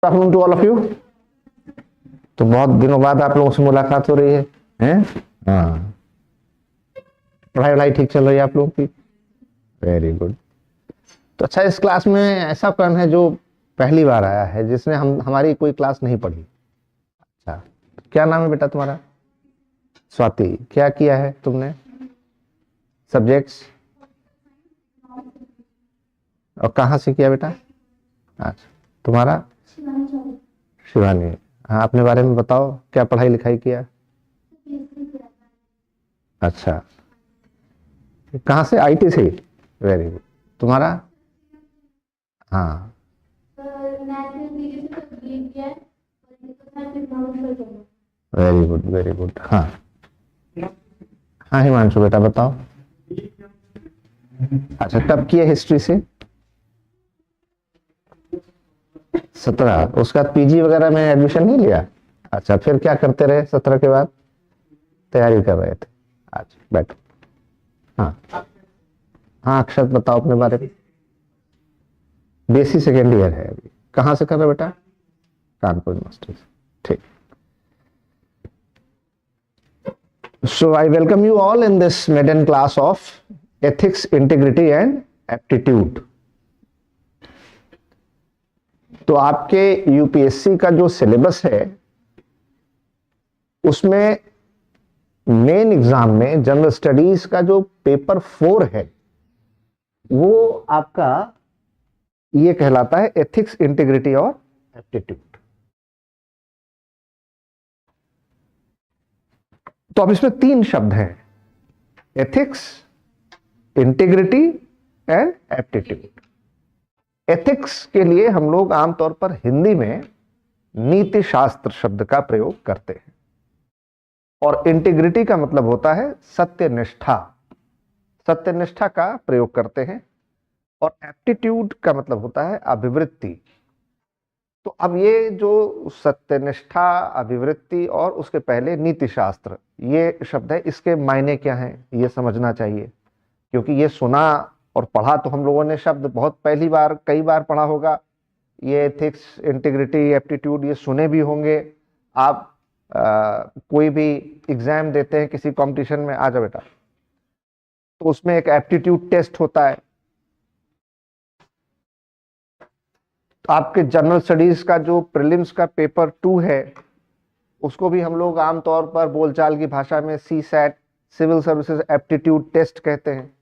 Afternoon to all of you. तो बहुत दिनों बाद आप लोगों से मुलाकात हो रही है, हैं? हाँ, पढ़ाई वढ़ाई ठीक चल रही है आप लोगों की? Very good. तो अच्छा, इस क्लास में ऐसा कौन है जो पहली बार आया है, जिसने हमारी कोई क्लास नहीं पढ़ी? अच्छा, क्या नाम है बेटा तुम्हारा? स्वाति। क्या किया है तुमने सब्जेक्ट्स, और कहाँ से किया बेटा? अच्छा, तुम्हारा? शिवानी। हाँ, अपने बारे में बताओ, क्या पढ़ाई लिखाई किया? अच्छा, कहाँ से? आईटी से? Very good. तुम्हारा? हाँ, वेरी गुड वेरी गुड। हाँ हाँ, हिमांशु बेटा बताओ। अच्छा, कब किए हिस्ट्री से? 17। उसके बाद पीजी वगैरह में एडमिशन नहीं लिया? अच्छा, फिर क्या करते रहे 17 के बाद? तैयारी कर रहे थे। अच्छा, बैठो। हाँ हाँ, अक्षत बताओ अपने बारे में। बीएससी सेकेंड ईयर है अभी। कहाँ से कर रहे हो बेटा? कानपुर यूनिवर्सिटी से। ठीक। So I welcome you all in this maiden class of ethics, integrity and aptitude. तो आपके यूपीएससी का जो सिलेबस है उसमें मेन एग्जाम में जनरल स्टडीज का जो पेपर 4 है वो आपका ये कहलाता है एथिक्स, इंटीग्रिटी और एप्टीट्यूड। तो अब इसमें 3 शब्द हैं, ethics, integrity and aptitude. Ethics के लिए हम लोग आमतौर पर हिंदी में नीति शास्त्र शब्द का प्रयोग करते हैं, और इंटीग्रिटी का मतलब होता है सत्यनिष्ठा, सत्यनिष्ठा का प्रयोग करते हैं, और एप्टीट्यूड का मतलब होता है अभिवृत्ति। तो अब ये जो सत्यनिष्ठा, अभिवृत्ति और उसके पहले नीति शास्त्र, ये शब्द है, इसके मायने क्या हैं ये समझना चाहिए, क्योंकि ये सुना और पढ़ा तो हम लोगों ने शब्द बहुत पहली बार, कई बार पढ़ा होगा। ये एथिक्स, इंटीग्रिटी, एप्टीट्यूड ये सुने भी होंगे। आप कोई भी एग्जाम देते हैं किसी कंपटीशन में, आ जाओ बेटा, तो उसमें एक एप्टीट्यूड टेस्ट होता है। तो आपके जनरल स्टडीज का जो प्रीलिम्स का पेपर 2 है उसको भी हम लोग आमतौर पर बोलचाल की भाषा में CSAT, civil services aptitude test कहते हैं।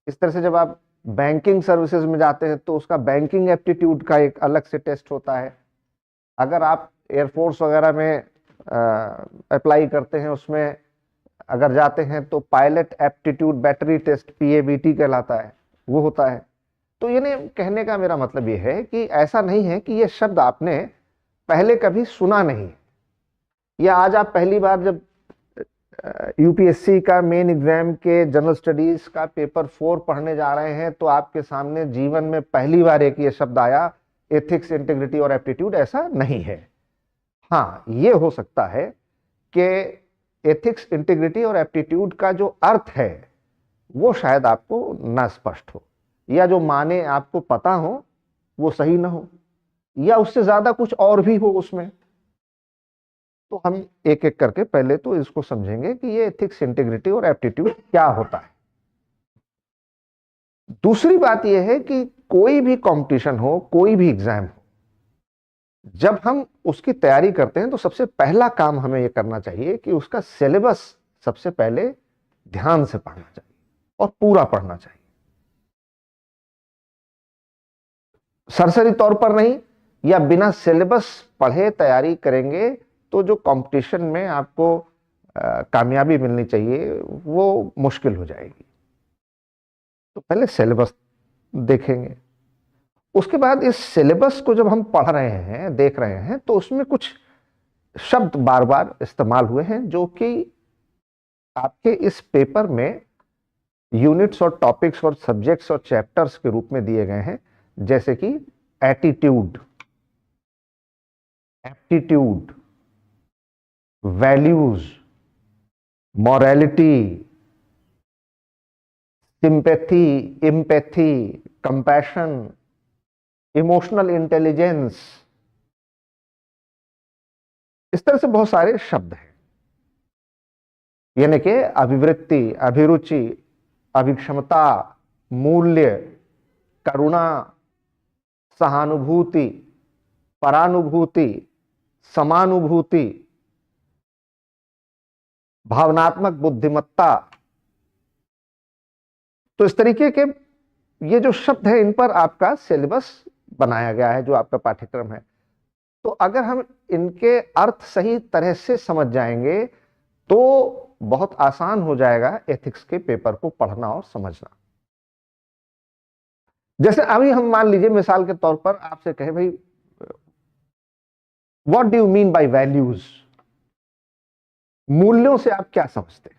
इस तरह से जब आप बैंकिंग सर्विसेज में जाते हैं तो उसका बैंकिंग एप्टीट्यूड का एक अलग से टेस्ट होता है। अगर आप एयरफोर्स वगैरह में अप्लाई करते हैं, उसमें अगर जाते हैं तो pilot aptitude battery test, PABT कहलाता है, वो होता है। तो ये कहने का मेरा मतलब ये है कि ऐसा नहीं है कि ये शब्द आपने पहले कभी सुना नहीं, या आज आप पहली बार जब यूपीएससी का मेन एग्जाम के जनरल स्टडीज का पेपर 4 पढ़ने जा रहे हैं तो आपके सामने जीवन में पहली बार एक ये शब्द आया, एथिक्स, इंटीग्रिटी और एप्टीट्यूड। ऐसा नहीं है। हाँ, ये हो सकता है कि एथिक्स, इंटीग्रिटी और एप्टीट्यूड का जो अर्थ है वो शायद आपको ना स्पष्ट हो, या जो माने आपको पता हो वो सही ना हो, या उससे ज्यादा कुछ और भी हो उसमें। तो हम एक एक करके पहले तो इसको समझेंगे कि ये एथिक्स, इंटीग्रिटी और एप्टीट्यूड क्या होता है। दूसरी बात यह है कि कोई भी कंपटीशन हो, कोई भी एग्जाम हो, जब हम उसकी तैयारी करते हैं तो सबसे पहला काम हमें यह करना चाहिए कि उसका सिलेबस सबसे पहले ध्यान से पढ़ना चाहिए और पूरा पढ़ना चाहिए। सरसरी तौर पर नहीं, या बिना सिलेबस पढ़े तैयारी करेंगे तो जो कंपटीशन में आपको कामयाबी मिलनी चाहिए वो मुश्किल हो जाएगी। तो पहले सिलेबस देखेंगे, उसके बाद इस सिलेबस को जब हम पढ़ रहे हैं, देख रहे हैं, तो उसमें कुछ शब्द बार बार इस्तेमाल हुए हैं जो कि आपके इस पेपर में यूनिट्स और टॉपिक्स और सब्जेक्ट्स और चैप्टर्स के रूप में दिए गए हैं, जैसे कि attitude, aptitude, values, morality, sympathy, empathy, compassion, emotional intelligence, इस तरह से बहुत सारे शब्द हैं, यानी कि अभिवृत्ति, अभिरुचि, अभिक्षमता, मूल्य, करुणा, सहानुभूति, परानुभूति, समानुभूति, भावनात्मक बुद्धिमत्ता। तो इस तरीके के ये जो शब्द है, इन पर आपका सिलेबस बनाया गया है, जो आपका पाठ्यक्रम है। तो अगर हम इनके अर्थ सही तरह से समझ जाएंगे तो बहुत आसान हो जाएगा एथिक्स के पेपर को पढ़ना और समझना। जैसे अभी हम मान लीजिए मिसाल के तौर पर आपसे कहे, भाई what do you mean by values, मूल्यों से आप क्या समझते हैं?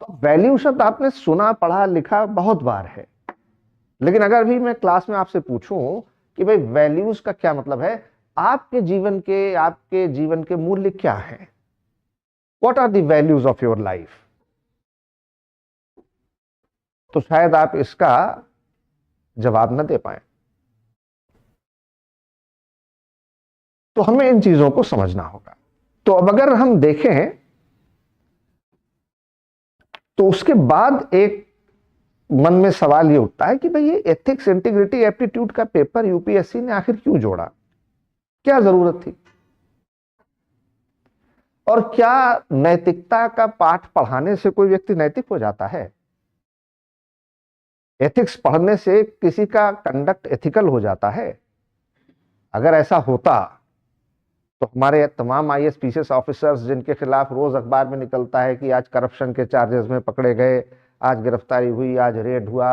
तो वैल्यू शब्द आपने सुना, पढ़ा, लिखा बहुत बार है, लेकिन अगर भी मैं क्लास में आपसे पूछूं कि भाई वैल्यूज का क्या मतलब है, आपके जीवन के मूल्य क्या हैं, what are the values of your life, तो शायद आप इसका जवाब न दे पाए। तो हमें इन चीजों को समझना होगा। तो अब अगर हम देखें तो उसके बाद एक मन में सवाल ये उठता है कि भाई ये एथिक्स, इंटीग्रिटी, एप्टीट्यूड का पेपर यूपीएससी ने आखिर क्यों जोड़ा, क्या जरूरत थी, और क्या नैतिकता का पाठ पढ़ाने से कोई व्यक्ति नैतिक हो जाता है? एथिक्स पढ़ने से किसी का कंडक्ट एथिकल हो जाता है? अगर ऐसा होता तो हमारे तमाम आईएएस पीसीएस ऑफिसर्स जिनके खिलाफ रोज अखबार में निकलता है कि आज करप्शन के चार्जेस में पकड़े गए, आज गिरफ्तारी हुई, आज रेड हुआ,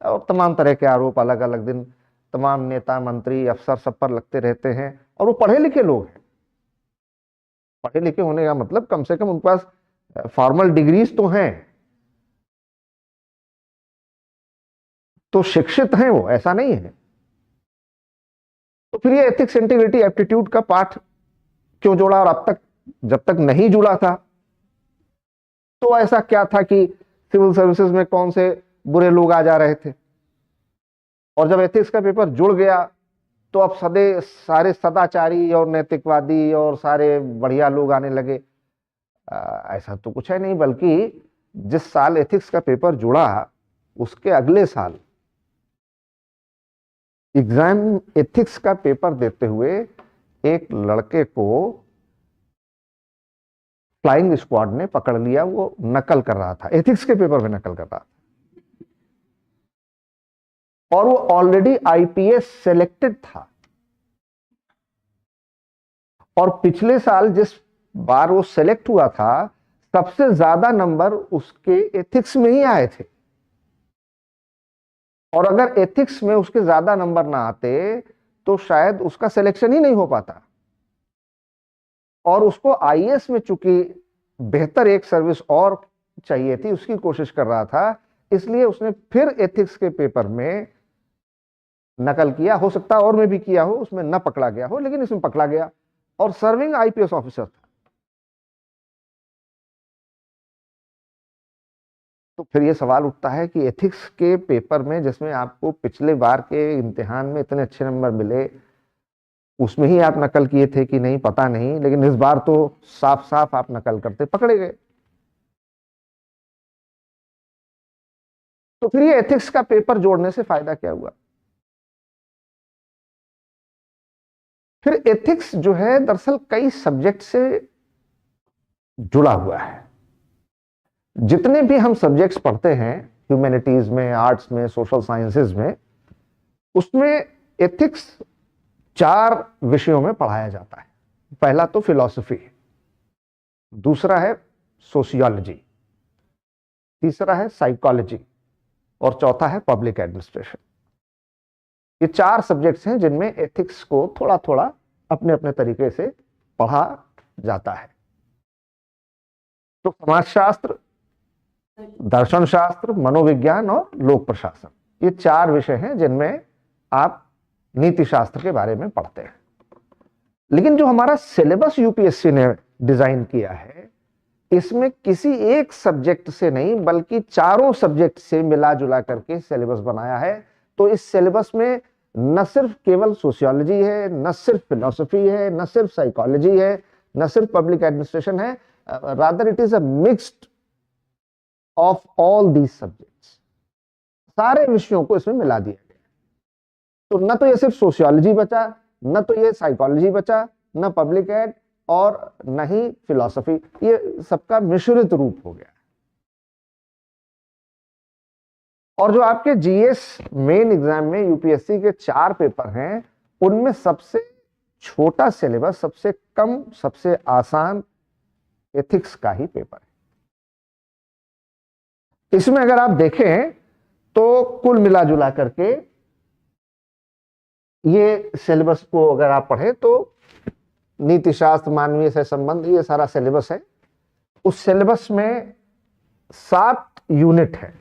और तमाम तरह के आरोप अलग अलग दिन तमाम नेता, मंत्री, अफसर सब पर लगते रहते हैं, और वो पढ़े लिखे लोग हैं। पढ़े लिखे होने का मतलब कम से कम उनके पास फॉर्मल डिग्रीज तो हैं, तो शिक्षित हैं वो, ऐसा नहीं है। तो फिर ये एथिक्स, इंटीग्रिटी, एप्टीट्यूड का पाठ क्यों जोड़ा? और अब तक, जब तक नहीं जुड़ा था तो ऐसा क्या था कि सिविल सर्विसेज में कौन से बुरे लोग आ जा रहे थे, और जब एथिक्स का पेपर जुड़ गया तो अब सारे सदाचारी और नैतिकवादी और सारे बढ़िया लोग आने लगे? ऐसा तो कुछ है नहीं, बल्कि जिस साल एथिक्स का पेपर जुड़ा उसके अगले साल एग्जाम एथिक्स का पेपर देते हुए एक लड़के को फ्लाइंग स्क्वाड ने पकड़ लिया। वो नकल कर रहा था, एथिक्स के पेपर में नकल कर रहा था, और वो ऑलरेडी आईपीएस सेलेक्टेड था। और पिछले साल जिस बार वो सेलेक्ट हुआ था, सबसे ज्यादा नंबर उसके एथिक्स में ही आए थे, और अगर एथिक्स में उसके ज्यादा नंबर ना आते तो शायद उसका सिलेक्शन ही नहीं हो पाता। और उसको आईएएस में चूंकि बेहतर एक सर्विस और चाहिए थी, उसकी कोशिश कर रहा था, इसलिए उसने फिर एथिक्स के पेपर में नकल किया। हो सकता है और में भी किया हो, उसमें न पकड़ा गया हो, लेकिन इसमें पकड़ा गया, और सर्विंग आईपीएस ऑफिसर था। तो फिर ये सवाल उठता है कि एथिक्स के पेपर में, जिसमें आपको पिछले बार के इम्तिहान में इतने अच्छे नंबर मिले, उसमें ही आप नकल किए थे कि नहीं पता नहीं, लेकिन इस बार तो साफ साफ आप नकल करते पकड़े गए। तो फिर ये एथिक्स का पेपर जोड़ने से फायदा क्या हुआ? फिर एथिक्स जो है दरअसल कई सब्जेक्ट से जुड़ा हुआ है। जितने भी हम सब्जेक्ट्स पढ़ते हैं ह्यूमैनिटीज में, आर्ट्स में, सोशल साइंसेज में, उसमें एथिक्स 4 विषयों में पढ़ाया जाता है। पहला तो फिलॉसफी, दूसरा है सोशियोलॉजी, तीसरा है साइकोलॉजी, और चौथा है पब्लिक एडमिनिस्ट्रेशन। ये 4 सब्जेक्ट्स हैं जिनमें एथिक्स को थोड़ा थोड़ा अपने अपने तरीके से पढ़ा जाता है। तो समाजशास्त्र, दर्शन शास्त्र, मनोविज्ञान और लोक प्रशासन, ये 4 विषय हैं जिनमें आप नीति शास्त्र के बारे में पढ़ते हैं। लेकिन जो हमारा सिलेबस यूपीएससी ने डिजाइन किया है, इसमें किसी एक सब्जेक्ट से नहीं बल्कि चारों सब्जेक्ट से मिला जुला करके सिलेबस बनाया है। तो इस सिलेबस में न सिर्फ केवल सोशियोलॉजी है, न सिर्फ फिलोसफी है, न सिर्फ साइकोलॉजी है, न सिर्फ पब्लिक एडमिनिस्ट्रेशन है, rather it is a mixed of all these subjects. सारे विषयों को इसमें मिला दिया गया। तो न तो ये सिर्फ सोशियोलॉजी बचा, न तो ये साइकोलॉजी बचा, न पब्लिक एड और न ही फिलॉसफी, ये सबका मिश्रित रूप हो गया। और जो आपके जीएस मेन एग्जाम में यूपीएससी के 4 पेपर हैं, उनमें सबसे छोटा सिलेबस, सबसे कम, सबसे आसान एथिक्स का ही पेपर है। इसमें अगर आप देखें तो कुल मिला जुला करके ये सिलेबस को अगर आप पढ़ें तो नीति शास्त्र, मानवीय से संबंध, ये सारा सिलेबस है। उस सिलेबस में 7 यूनिट है,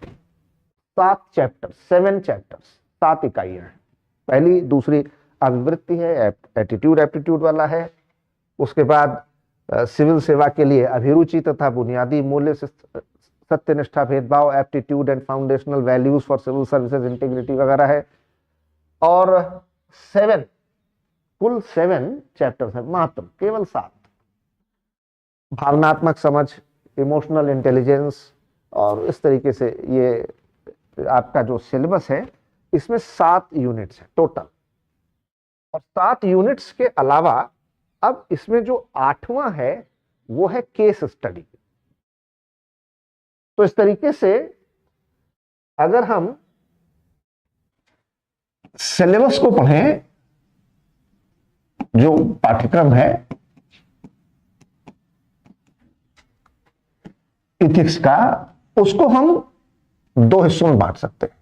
7 चैप्टर, 7 चैप्टर्स, 7 इकाइयां हैं। पहली, दूसरी अभिवृत्ति है, एटीट्यूड एप्टीट्यूड वाला है। उसके बाद सिविल सेवा के लिए अभिरुचि तथा बुनियादी मूल्य, सत्यनिष्ठा, भेदभाव, aptitude and foundational values for civil services, integrity वगैरह है। और 7, कुल 7 चैप्टर्स है, मात्र केवल 7। भावनात्मक समझ, इमोशनल इंटेलिजेंस, और इस तरीके से ये आपका जो सिलेबस है, इसमें 7 यूनिट्स है टोटल। और 7 यूनिट्स के अलावा अब इसमें जो 8वां है वो है केस स्टडी। तो इस तरीके से अगर हम सिलेबस को पढ़ें, जो पाठ्यक्रम है इथिक्स का, उसको हम 2 हिस्सों में बांट सकते हैं।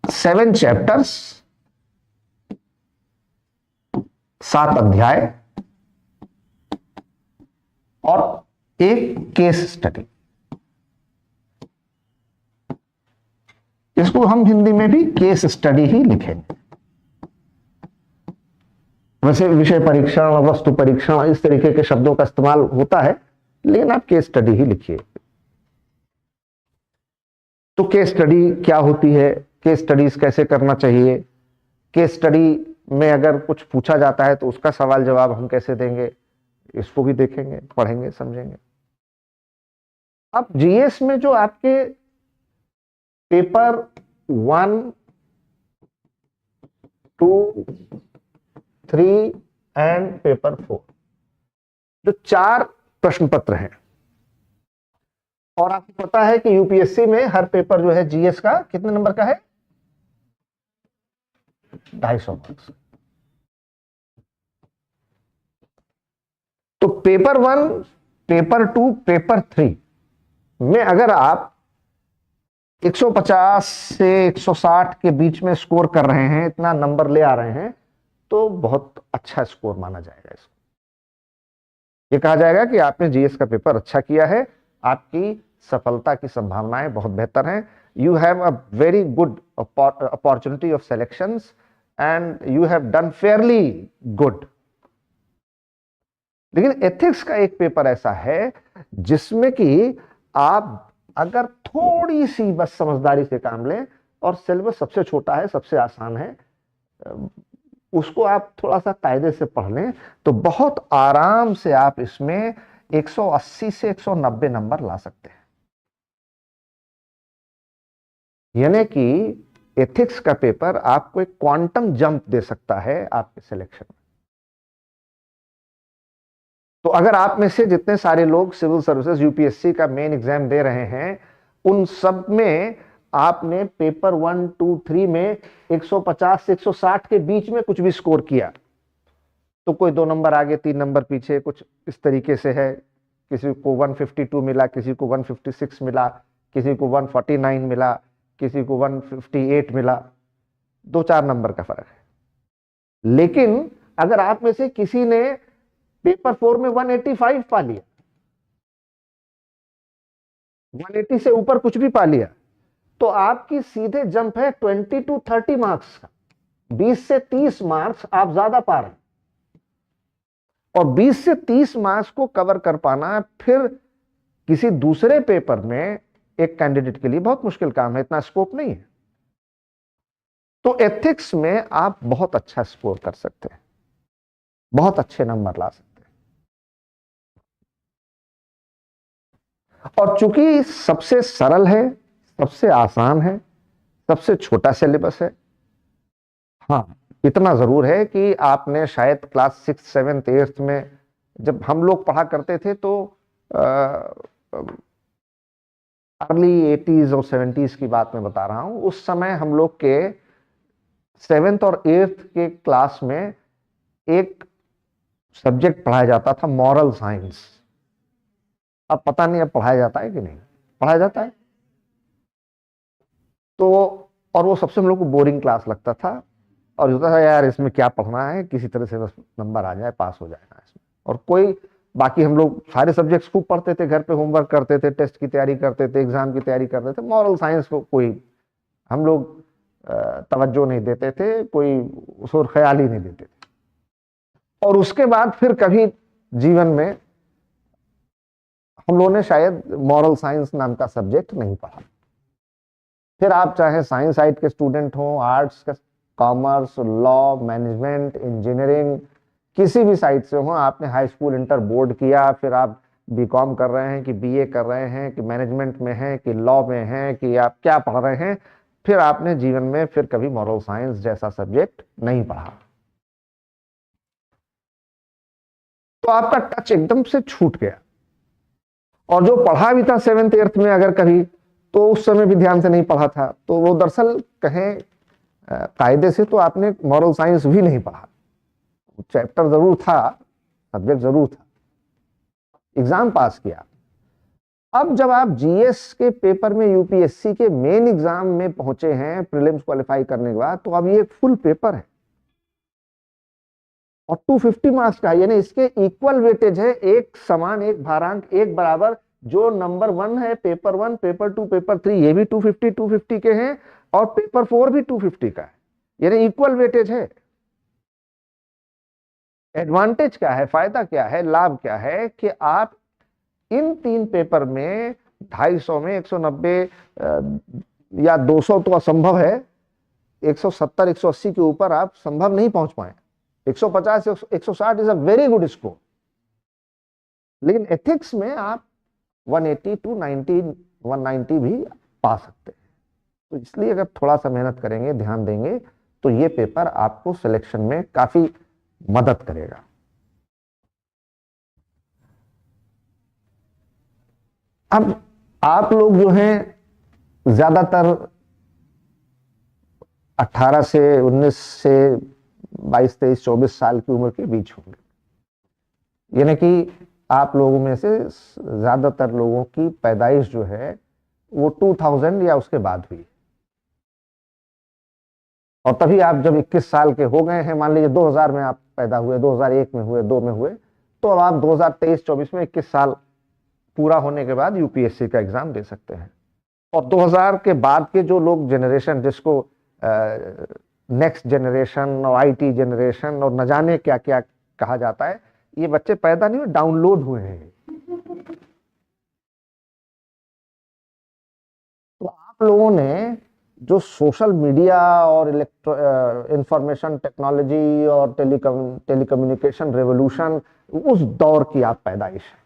7 चैप्टर्स, 7 अध्याय और एक केस स्टडी। इसको हम हिंदी में भी केस स्टडी ही लिखेंगे। वैसे विषय परीक्षण, वस्तु परीक्षण, इस तरीके के शब्दों का इस्तेमाल होता है, लेकिन आप केस स्टडी ही लिखिए। तो केस स्टडी क्या होती है, केस स्टडीज कैसे करना चाहिए, केस स्टडी में अगर कुछ पूछा जाता है तो उसका सवाल जवाब हम कैसे देंगे, इसको भी देखेंगे, पढ़ेंगे, समझेंगे। अब जीएस में जो आपके पेपर 1, 2, 3 एंड पेपर 4, जो 4 प्रश्न पत्र हैं, और आपको पता है कि यूपीएससी में हर पेपर जो है जीएस का कितने नंबर का है, 250 मार्क्स। तो पेपर 1, पेपर 2, पेपर 3 में अगर आप 150 से 160 के बीच में स्कोर कर रहे हैं, इतना नंबर ले आ रहे हैं, तो बहुत अच्छा स्कोर माना जाएगा इसको। ये कहा जाएगा कि आपने जीएस का पेपर अच्छा किया है, आपकी सफलता की संभावनाएं बहुत बेहतर हैं। You have a very good opportunity of selections and you have done fairly good. लेकिन एथिक्स का एक पेपर ऐसा है जिसमें कि आप अगर थोड़ी सी बस समझदारी से काम लें, और सिलेबस सबसे छोटा है, सबसे आसान है, उसको आप थोड़ा सा कायदे से पढ़ लें, तो बहुत आराम से आप इसमें 180 से 190 नंबर ला सकते हैं। यानी कि एथिक्स का पेपर आपको एक क्वांटम जंप दे सकता है आपके सिलेक्शन में। तो अगर आप में से जितने सारे लोग सिविल सर्विसेज यूपीएससी का मेन एग्जाम दे रहे हैं, उन सब में आपने पेपर 1, 2, 3 में 150 से 160 के बीच में कुछ भी स्कोर किया, तो कोई 2 नंबर आगे, 3 नंबर पीछे, कुछ इस तरीके से है। किसी को 152 मिला, किसी को 156 मिला, किसी को 149 मिला, किसी को 158 मिला, 2-4 नंबर का फर्क है। लेकिन अगर आप में से किसी ने पेपर 4 में 185 पा लिया, 180 से ऊपर कुछ भी पा लिया, तो आपकी सीधे जंप है 20 to 30 मार्क्स का। 20 से 30 मार्क्स आप ज्यादा पा रहे हैं, और 20 से 30 मार्क्स को कवर कर पाना फिर किसी दूसरे पेपर में एक कैंडिडेट के लिए बहुत मुश्किल काम है, इतना स्कोप नहीं है। तो एथिक्स में आप बहुत अच्छा स्कोर कर सकते हैं, बहुत अच्छे नंबर ला सकते हैं। और चूंकि सबसे सरल है, सबसे आसान है, सबसे छोटा सिलेबस है, हाँ इतना जरूर है कि आपने शायद क्लास 6, 7, 8 में जब हम लोग पढ़ा करते थे तो अर्ली 80s और 70s की बात मैं बता रहा हूं, उस समय हम लोग के 7th और 8th के क्लास में एक सब्जेक्ट पढ़ाया जाता था, मॉरल साइंस। अब पता नहीं अब पढ़ाया जाता है कि नहीं पढ़ाया जाता है। तो और वो सबसे हम लोग को बोरिंग क्लास लगता था, और होता था यार इसमें क्या पढ़ना है, किसी तरह से बस नंबर आ जाए, पास हो जाए ना इसमें। और कोई बाकी हम लोग सारे सब्जेक्ट्स खूब पढ़ते थे, घर पे होमवर्क करते थे, टेस्ट की तैयारी करते थे, एग्जाम की तैयारी करते थे, मॉरल साइंस को कोई हम लोग तवज्जो नहीं देते थे, कोई उस और ख्याल ही नहीं देते थे। और उसके बाद फिर कभी जीवन में हम लोगों ने शायद मॉरल साइंस नाम का सब्जेक्ट नहीं पढ़ा। फिर आप चाहे साइंस साइड के स्टूडेंट हो, आर्ट्स का, कॉमर्स, लॉ, मैनेजमेंट, इंजीनियरिंग, किसी भी साइड से हो, आपने हाई स्कूल इंटर बोर्ड किया, फिर आप बीकॉम कर रहे हैं कि बीए कर रहे हैं कि मैनेजमेंट में हैं कि लॉ में हैं कि आप क्या पढ़ रहे हैं, फिर आपने जीवन में फिर कभी मॉरल साइंस जैसा सब्जेक्ट नहीं पढ़ा, तो आपका टच एकदम से छूट गया। और जो पढ़ा भी था 7th 8th में अगर कभी, तो उस समय भी ध्यान से नहीं पढ़ा था, तो वो दरअसल कहें कायदे से तो आपने मॉरल साइंस भी नहीं पढ़ा। चैप्टर जरूर था, सब्जेक्ट जरूर था, एग्जाम पास किया। अब जब आप जीएस के पेपर में, यूपीएससी के मेन एग्जाम में पहुंचे हैं प्रीलिम्स क्वालिफाई करने के बाद, तो अब ये एक फुल पेपर है और 250 मार्क्स का, यानी इसके इक्वल वेटेज है, एक समान, एक भारांक, एक बराबर। जो नंबर 1 है, पेपर 1, पेपर 2, पेपर 3, ये भी 250 के हैं, और पेपर 4 भी 250 का है, यानी इक्वल वेटेज है। एडवांटेज क्या है, फायदा क्या है, लाभ क्या है कि आप इन 3 पेपर में 250 में 190 या 200 तो असंभव है, 170 180 के ऊपर आप संभव नहीं पहुंच पाए, 150 160 is a very good score. लेकिन एथिक्स में आप 180 290 190 भी पा सकते हैं। तो इसलिए अगर थोड़ा सा मेहनत करेंगे, ध्यान देंगे, तो ये पेपर आपको सिलेक्शन में काफी मदद करेगा। अब आप लोग जो हैं ज्यादातर 18 से 19 से 22 23 24 साल की उम्र के बीच होंगे, यानी कि आप लोगों में से ज्यादातर लोगों की पैदाइश जो है वो 2000 या उसके बाद हुई, और तभी आप जब 21 साल के हो गए हैं, मान लीजिए 2000 में आप पैदा हुए, 2001 में हुए, 2 में हुए, तो अब आप 2023-24 में 21 साल पूरा होने के बाद यूपीएससी का एग्जाम दे सकते हैं। और 2000 के बाद के जो लोग जनरेशन, जिसको नेक्स्ट जनरेशन और आईटी जनरेशन और न जाने क्या क्या कहा जाता है, ये बच्चे पैदा नहीं हुए, डाउनलोड हुए हैं। तो आप लोगों ने जो सोशल मीडिया और इंफॉर्मेशन टेक्नोलॉजी और टेलीकम्युनिकेशन रेवोल्यूशन, उस दौर की आप पैदाइश है।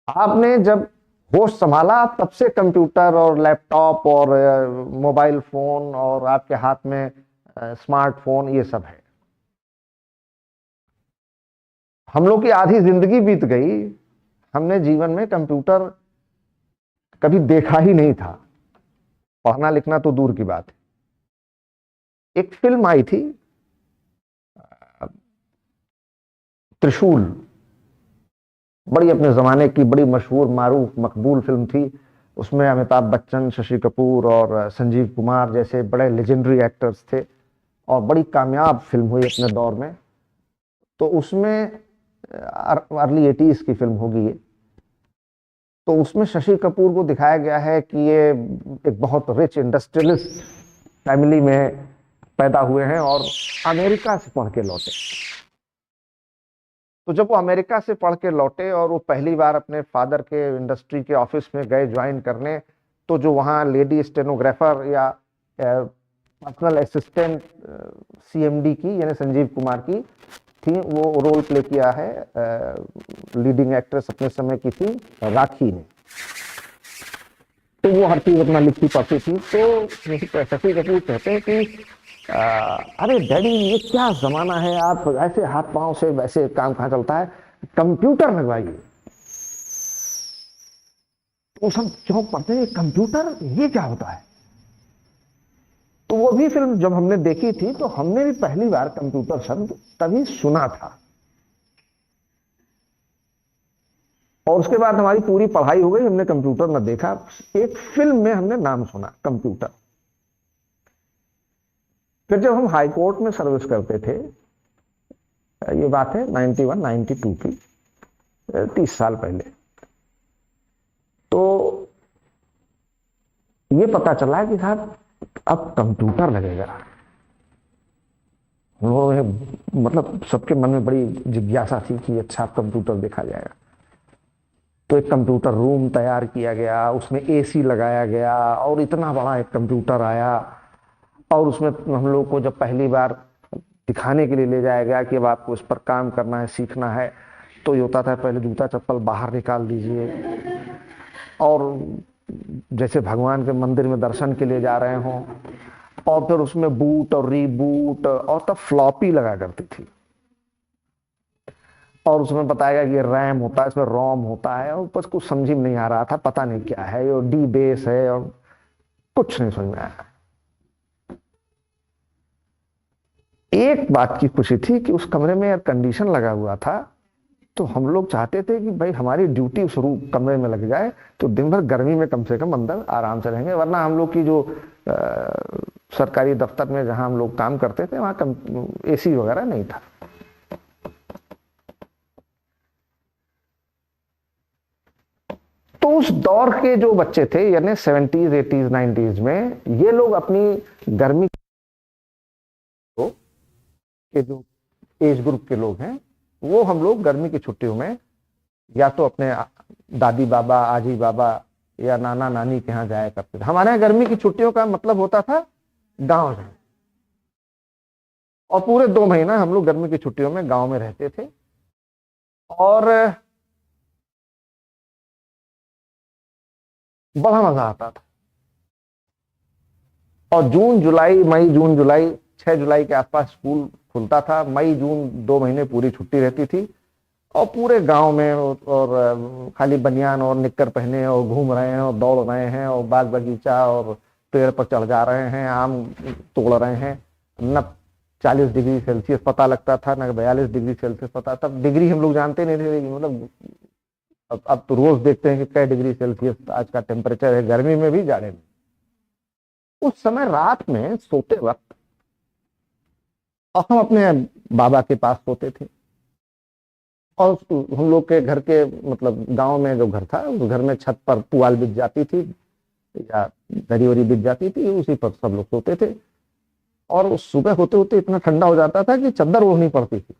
आपने जब होश संभाला, तब से कंप्यूटर और लैपटॉप और मोबाइल फोन और आपके हाथ में स्मार्टफोन, ये सब है। हम लोग की आधी जिंदगी बीत गई, हमने जीवन में कंप्यूटर कभी देखा ही नहीं था, पढ़ना लिखना तो दूर की बात है। एक फिल्म आई थी त्रिशूल, बड़ी अपने जमाने की बड़ी मशहूर मारूफ मकबूल फिल्म थी। उसमें अमिताभ बच्चन, शशि कपूर और संजीव कुमार जैसे बड़े लेजेंडरी एक्टर्स थे, और बड़ी कामयाब फिल्म हुई अपने दौर में। तो उसमें अर्ली 80s की फिल्म होगी ये, तो उसमें शशि कपूर को दिखाया गया है कि ये एक बहुत रिच इंडस्ट्रियलिस्ट फैमिली में पैदा हुए हैं और अमेरिका से पढ़ के लौटे। तो जब वो अमेरिका से पढ़ के लौटे और वो पहली बार अपने फादर के इंडस्ट्री के ऑफिस में गए ज्वाइन करने, तो जो वहाँ लेडी स्टेनोग्राफर या पर्सनल असिस्टेंट सीएमडी की, यानी संजीव कुमार की थी, वो रोल प्ले किया है। लीडिंग एक्ट्रेस अपने समय की थी राखी ने। तो वो हर चीज अपना लिखती पढ़ती थी। तो शशि कपूर कहते हैं कि अरे डैडी ये क्या जमाना है, आप ऐसे हाथ पांव से वैसे काम कहाँ चलता है, कंप्यूटर लगवाइए। तो सब क्यों पढ़ते हैं कंप्यूटर, ये क्या होता है। तो वो भी फिल्म जब हमने देखी थी तो हमने भी पहली बार कंप्यूटर शब्द तभी सुना था, और उसके बाद हमारी पूरी पढ़ाई हो गई, हमने कंप्यूटर न देखा, एक फिल्म में हमने नाम सुना कंप्यूटर। फिर जब हम हाई कोर्ट में सर्विस करते थे, ये बात है 91 92 की, 30 साल पहले, तो ये पता चला कि साहब अब कंप्यूटर लगेगा। वो मतलब सबके मन में बड़ी जिज्ञासा थी कि अच्छा कंप्यूटर देखा जाएगा। तो एक कंप्यूटर रूम तैयार किया गया, उसमें एसी लगाया गया, और इतना बड़ा एक कंप्यूटर आया। और उसमें हम लोग को जब पहली बार दिखाने के लिए ले जाया गया कि अब आपको इस पर काम करना है, सीखना है, तो ये होता था पहले जूता चप्पल बाहर निकाल दीजिए, और जैसे भगवान के मंदिर में दर्शन के लिए जा रहे हों, और फिर उसमें बूट और रीबूट, और तब फ्लॉपी लगा करती थी, और उसमें बताया गया कि रैम होता है, इसमें रोम होता है, और बस कुछ समझ में नहीं आ रहा था, पता नहीं क्या है, और डी बेस है, और कुछ नहीं समझ में आया। एक बात की खुशी थी कि उस कमरे में एयर कंडीशन लगा हुआ था, तो हम लोग चाहते थे कि भाई हमारी ड्यूटी उस रूम कमरे में लग जाए, तो दिन भर गर्मी में कम से कम अंदर आराम से रहेंगे। वरना हम लोग की जो सरकारी दफ्तर में जहां हम लोग काम करते थे, वहां एसी वगैरह नहीं था। तो उस दौर के जो बच्चे थे, यानी 70s 80s 90s में, ये लोग अपनी गर्मी के जो एज ग्रुप के लोग हैं, वो हम लोग गर्मी की छुट्टियों में या तो अपने दादी बाबा, आजी बाबा या नाना नानी के यहाँ जाया करते थे। हमारे यहाँ गर्मी की छुट्टियों का मतलब होता था गांव जाना, और पूरे 2 महीना हम लोग गर्मी की छुट्टियों में गांव में रहते थे। और बड़ा मजा आता था। और जून जुलाई, मई जून जुलाई, 6 जुलाई के आसपास स्कूल खुलता था। मई जून 2 महीने पूरी छुट्टी रहती थी, और पूरे गांव में और खाली बनियान और निक्कर पहने और घूम रहे हैं और दौड़ रहे हैं, और बाग बगीचा और पेड़ पर चढ़ जा रहे हैं, आम तोड़ रहे हैं। न 40 डिग्री सेल्सियस पता लगता था, न 42 डिग्री सेल्सियस पता। तब डिग्री हम लोग जानते नहीं थे, मतलब अब तो रोज देखते हैं कि कई डिग्री सेल्सियस आज का टेम्परेचर है, गर्मी में भी जाड़े में। उस समय रात में सोते वक्त, और हम अपने बाबा के पास सोते थे, और हम लोग के घर के मतलब गांव में जो घर था, उस घर में छत पर पुआल बिछ जाती थी या दरी वरी बिछ जाती थी, उसी पर सब लोग सोते थे। और उस सुबह होते होते इतना ठंडा हो जाता था कि चादर ओढ़नी पड़ती थी।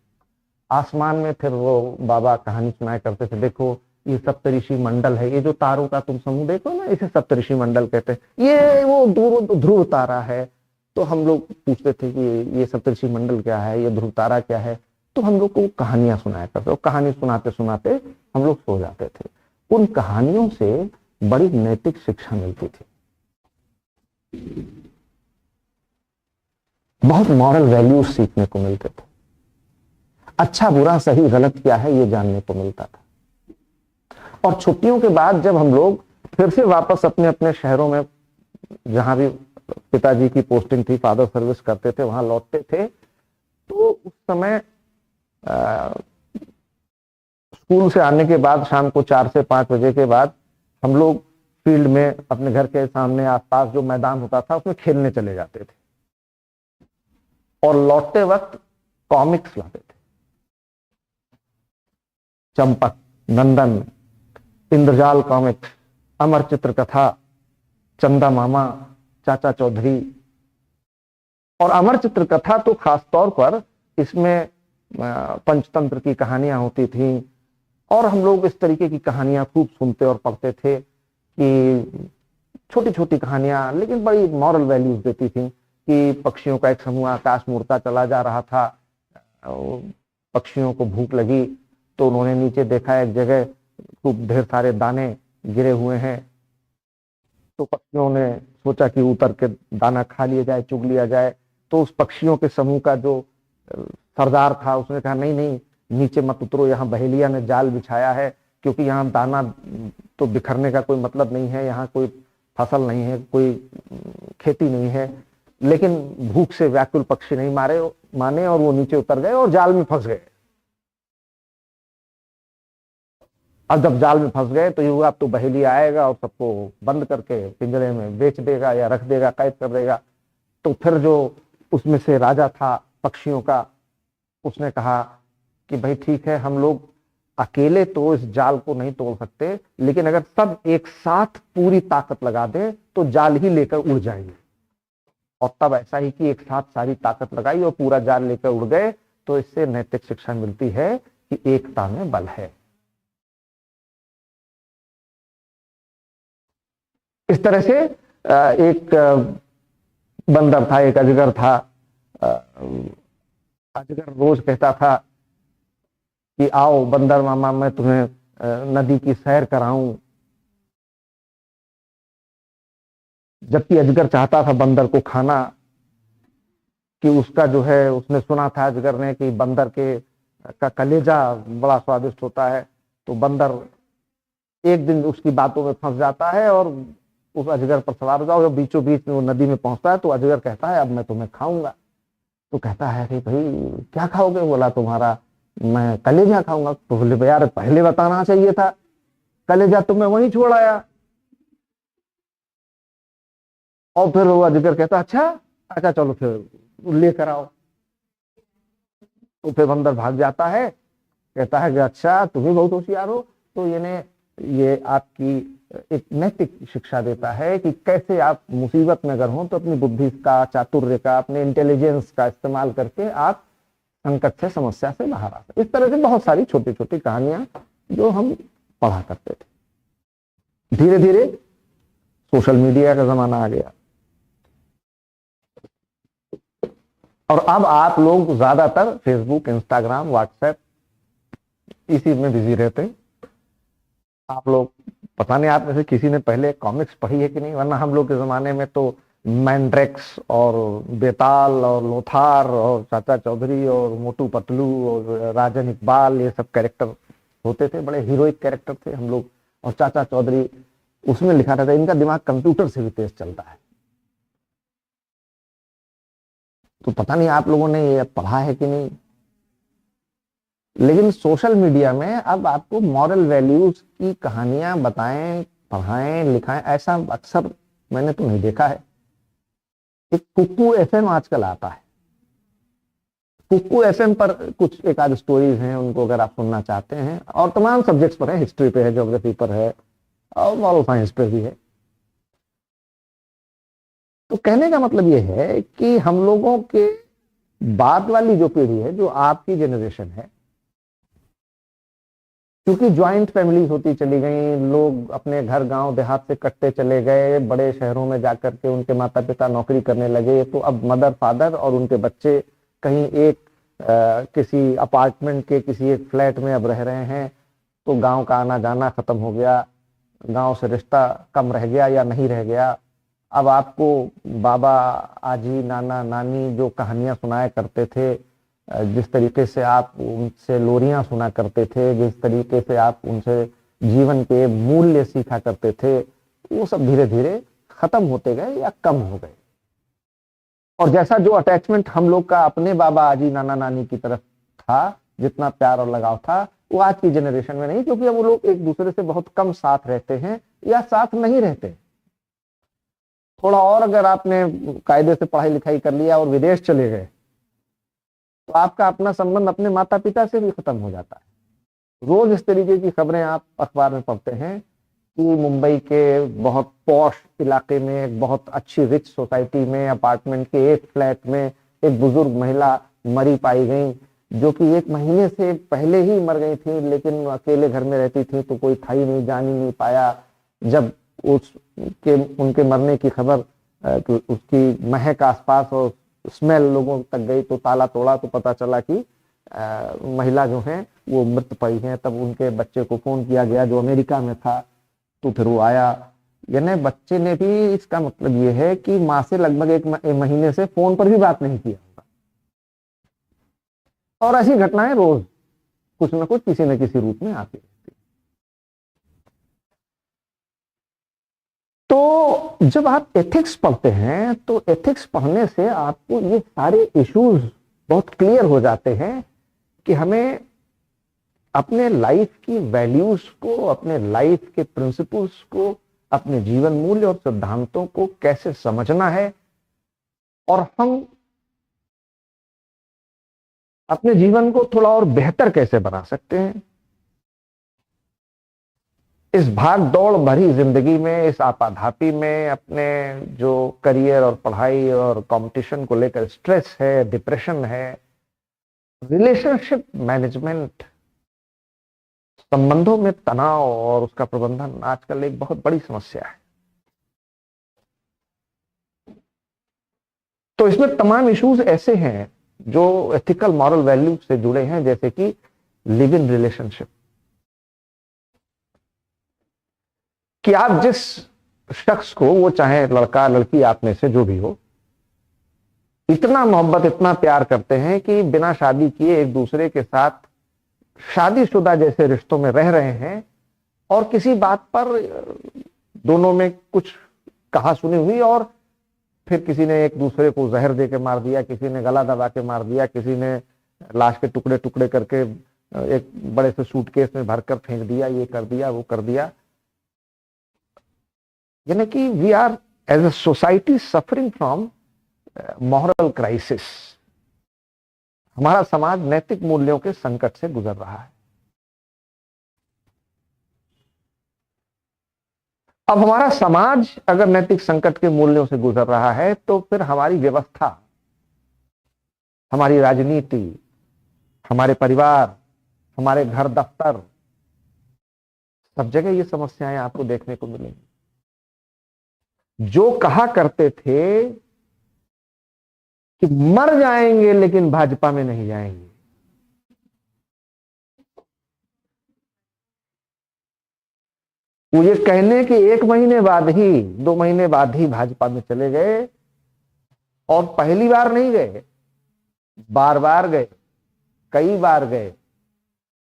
आसमान में फिर वो बाबा कहानी सुनाया करते थे, देखो ये सप्तऋषि मंडल है, ये जो तारों का तुम समूह देखो ना, इसे सप्तऋषि मंडल कहते हैं, ये वो ध्रुव तारा है। तो हम लोग पूछते थे कि ये सप्तऋषि मंडल क्या है, ये ध्रुव तारा क्या है। तो हम लोग को कहानियां सुनाया करते, और कहानी सुनाते सुनाते हम लोग सो जाते थे। उन कहानियों से बड़ी नैतिक शिक्षा मिलती थी, बहुत मॉरल वैल्यूज सीखने को मिलते थे, अच्छा बुरा सही गलत क्या है ये जानने को मिलता था। और छुट्टियों के बाद जब हम लोग फिर से वापस अपने अपने शहरों में, जहां भी पिताजी की पोस्टिंग थी, फादर सर्विस करते थे, वहां लौटते थे, तो उस समय स्कूल से आने के बाद शाम को 4 से 5 बजे के बाद हम लोग फील्ड में अपने घर के सामने आसपास जो मैदान होता था उसमें खेलने चले जाते थे, और लौटते वक्त कॉमिक्स लाते थे। चंपक, नंदन, इंद्रजाल कॉमिक्स, अमर चित्र कथा, चंदा मामा, चाचा चौधरी। और अमर चित्र कथा तो खासतौर पर इसमें पंचतंत्र की कहानियां होती थी, और हम लोग इस तरीके की कहानियां खूब सुनते और पढ़ते थे कि छोटी छोटी कहानियां लेकिन बड़ी मॉरल वैल्यूज देती थी कि पक्षियों का एक समूह आकाश में उड़ता चला जा रहा था। पक्षियों को भूख लगी तो उन्होंने नीचे देखा एक जगह खूब ढेर सारे दाने गिरे हुए हैं, तो पक्षियों ने सोचा कि उतर के दाना खा लिया जाए, चुग लिया जाए। तो उस पक्षियों के समूह का जो सरदार था उसने कहा नहीं नहीं, नीचे मत उतरो, यहाँ बहेलिया ने जाल बिछाया है, क्योंकि यहाँ दाना तो बिखरने का कोई मतलब नहीं है, यहाँ कोई फसल नहीं है, कोई खेती नहीं है। लेकिन भूख से व्याकुल पक्षी नहीं माने और वो नीचे उतर गए और जाल में फंस गए। अब जब जाल में फंस गए तो ये हुआ अब तो बहेलिया आएगा और सबको बंद करके पिंजरे में बेच देगा या रख देगा, कैद कर देगा। तो फिर जो उसमें से राजा था पक्षियों का, उसने कहा कि भाई ठीक है, हम लोग अकेले तो इस जाल को नहीं तोड़ सकते, लेकिन अगर सब एक साथ पूरी ताकत लगा दें तो जाल ही लेकर उड़ जाएंगे। और तब ऐसा ही कि एक साथ सारी ताकत लगाई और पूरा जाल लेकर उड़ गए। तो इससे नैतिक शिक्षा मिलती है कि एकता में बल है। इस तरह से एक बंदर था, एक अजगर था। अजगर रोज कहता था कि आओ बंदर मामा, मैं तुम्हें नदी की सैर कराऊं। जबकि अजगर चाहता था बंदर को खाना, कि उसका जो है, उसने सुना था अजगर ने कि बंदर का कलेजा बड़ा स्वादिष्ट होता है। तो बंदर एक दिन उसकी बातों में फंस जाता है और उस अजगर पर सवार हो जाओ। जब बीचों बीच में वो नदी में पहुंचता है तो अजगर कहता है अब मैं तुम्हें खाऊंगा। तो कहता है कि भाई क्या खाओगे? बोला तुम्हारा मैं कलेजा खाऊंगा। तो बोले यार पहले बताना चाहिए था, कलेजा तो मैं वहीं छोड़ आया। और फिर वो अजगर कहता अच्छा अच्छा चलो फिर लेकर आओ। तो फिर बंदर भाग जाता है, कहता है कि अच्छा तुम ही बहुत होशियार हो। तो ये आपकी एक नैतिक शिक्षा देता है कि कैसे आप मुसीबत में अगर हो तो अपनी बुद्धि का, चातुर्य का, अपने इंटेलिजेंस का इस्तेमाल करके आप संकट से, समस्या से बाहर आ सकते। इस तरह से बहुत सारी छोटी छोटी कहानियां जो हम पढ़ा करते थे। धीरे धीरे सोशल मीडिया का जमाना आ गया और अब आप लोग ज्यादातर फेसबुक, इंस्टाग्राम, व्हाट्सएप इसी में बिजी रहते हैं। आप लोग पता नहीं आप में से किसी ने पहले कॉमिक्स पढ़ी है कि नहीं, वरना हम लोग के जमाने में तो मैंड्रेक्स और बेताल और लोथार और चाचा चौधरी और मोटू पतलू और राजन इकबाल, ये सब कैरेक्टर होते थे, बड़े हीरोइक कैरेक्टर थे हम लोग। और चाचा चौधरी उसमें लिखा था इनका दिमाग कंप्यूटर से भी तेज चलता है। तो पता नहीं आप लोगों ने ये पढ़ा है कि नहीं। लेकिन सोशल मीडिया में अब आपको मॉरल वैल्यूज की कहानियां बताएं, पढ़ाएं, लिखाएं, ऐसा अक्सर मैंने तो नहीं देखा है। एक कुकू एफएम आजकल आता है। कुकू एफएम पर कुछ एक आध स्टोरीज हैं, उनको अगर आप सुनना चाहते हैं, और तमाम सब्जेक्ट्स पर है, हिस्ट्री पे है, ज्योग्राफी पर है और मॉरल साइंस पे भी है। तो कहने का मतलब ये है कि हम लोगों के बाद वाली जो पीढ़ी है, जो आपकी जनरेशन है, क्योंकि ज्वाइंट फैमिलीज होती चली गई, लोग अपने घर गांव देहात से कटते चले गए, बड़े शहरों में जाकर के उनके माता पिता नौकरी करने लगे। तो अब मदर फादर और उनके बच्चे कहीं एक किसी अपार्टमेंट के किसी एक फ्लैट में अब रह रहे हैं। तो गांव का आना जाना खत्म हो गया, गांव से रिश्ता कम रह गया या नहीं रह गया। अब आपको बाबा, आजी, नाना, नानी जो कहानियां सुनाया करते थे, जिस तरीके से आप उनसे लोरियां सुना करते थे, जिस तरीके से आप उनसे जीवन के मूल्य सीखा करते थे, वो सब धीरे धीरे खत्म होते गए या कम हो गए। और जैसा जो अटैचमेंट हम लोग का अपने बाबा, आजी, नाना, नानी की तरफ था, जितना प्यार और लगाव था, वो आज की जनरेशन में नहीं, क्योंकि अब वो लोग एक दूसरे से बहुत कम साथ रहते हैं या साथ नहीं रहते। थोड़ा और अगर आपने कायदे से पढ़ाई लिखाई कर लिया और विदेश चले गए तो आपका अपना संबंध अपने माता पिता से भी खत्म हो जाता है। रोज इस तरीके की खबरें आप अखबार में पढ़ते हैं कि मुंबई के बहुत पॉश इलाके में, एक बहुत अच्छी रिच सोसाइटी में, अपार्टमेंट के एक फ्लैट में एक बुजुर्ग महिला मरी पाई गई, जो कि 1 महीने से पहले ही मर गई थी, लेकिन अकेले घर में रहती थी तो कोई था ही नहीं, जान ही नहीं पाया। जब उसके उनके मरने की खबर तो उसकी महक आसपास और स्मेल लोगों तक गई, तो ताला तोड़ा तो पता चला कि महिला जो है वो मृत पड़ी है। तब उनके बच्चे को फोन किया गया जो अमेरिका में था, तो फिर वो आया। यानी बच्चे ने भी, इसका मतलब ये है कि माँ से लगभग एक महीने से फोन पर भी बात नहीं किया होगा। और ऐसी घटनाएं रोज कुछ न कुछ किसी न किसी रूप में आती है। तो जब आप एथिक्स पढ़ते हैं तो एथिक्स पढ़ने से आपको ये सारे इश्यूज बहुत क्लियर हो जाते हैं कि हमें अपने लाइफ की वैल्यूज को, अपने लाइफ के प्रिंसिपल्स को, अपने जीवन मूल्य और सिद्धांतों को कैसे समझना है, और हम अपने जीवन को थोड़ा और बेहतर कैसे बना सकते हैं। इस भाग दौड़ भरी जिंदगी में, इस आपाधापी में, अपने जो करियर और पढ़ाई और कंपटीशन को लेकर स्ट्रेस है, डिप्रेशन है, रिलेशनशिप मैनेजमेंट, संबंधों में तनाव और उसका प्रबंधन आजकल एक बहुत बड़ी समस्या है। तो इसमें तमाम इश्यूज ऐसे हैं जो एथिकल मॉरल वैल्यू से जुड़े हैं, जैसे कि लिव इन रिलेशनशिप, कि आप जिस शख्स को, वो चाहे लड़का लड़की आप में से जो भी हो, इतना मोहब्बत इतना प्यार करते हैं कि बिना शादी किए एक दूसरे के साथ शादीशुदा जैसे रिश्तों में रह रहे हैं, और किसी बात पर दोनों में कुछ कहा सुनी हुई और फिर किसी ने एक दूसरे को जहर दे के मार दिया, किसी ने गला दबा के मार दिया, किसी ने लाश के टुकड़े टुकड़े करके एक बड़े से सूटकेस में भरकर फेंक दिया, ये कर दिया वो कर दिया। यानी कि we are as a society suffering from moral crisis. हमारा समाज नैतिक मूल्यों के संकट से गुजर रहा है। अब हमारा समाज अगर नैतिक संकट के मूल्यों से गुजर रहा है, तो फिर हमारी व्यवस्था, हमारी राजनीति, हमारे परिवार, हमारे घर दफ्तर, सब जगह ये समस्याएं आपको देखने को मिलेंगी। जो कहा करते थे कि मर जाएंगे लेकिन भाजपा में नहीं जाएंगे, वो ये कहने के 1 महीने बाद ही, 2 महीने बाद ही भाजपा में चले गए। और पहली बार नहीं गए, बार बार गए, कई बार गए,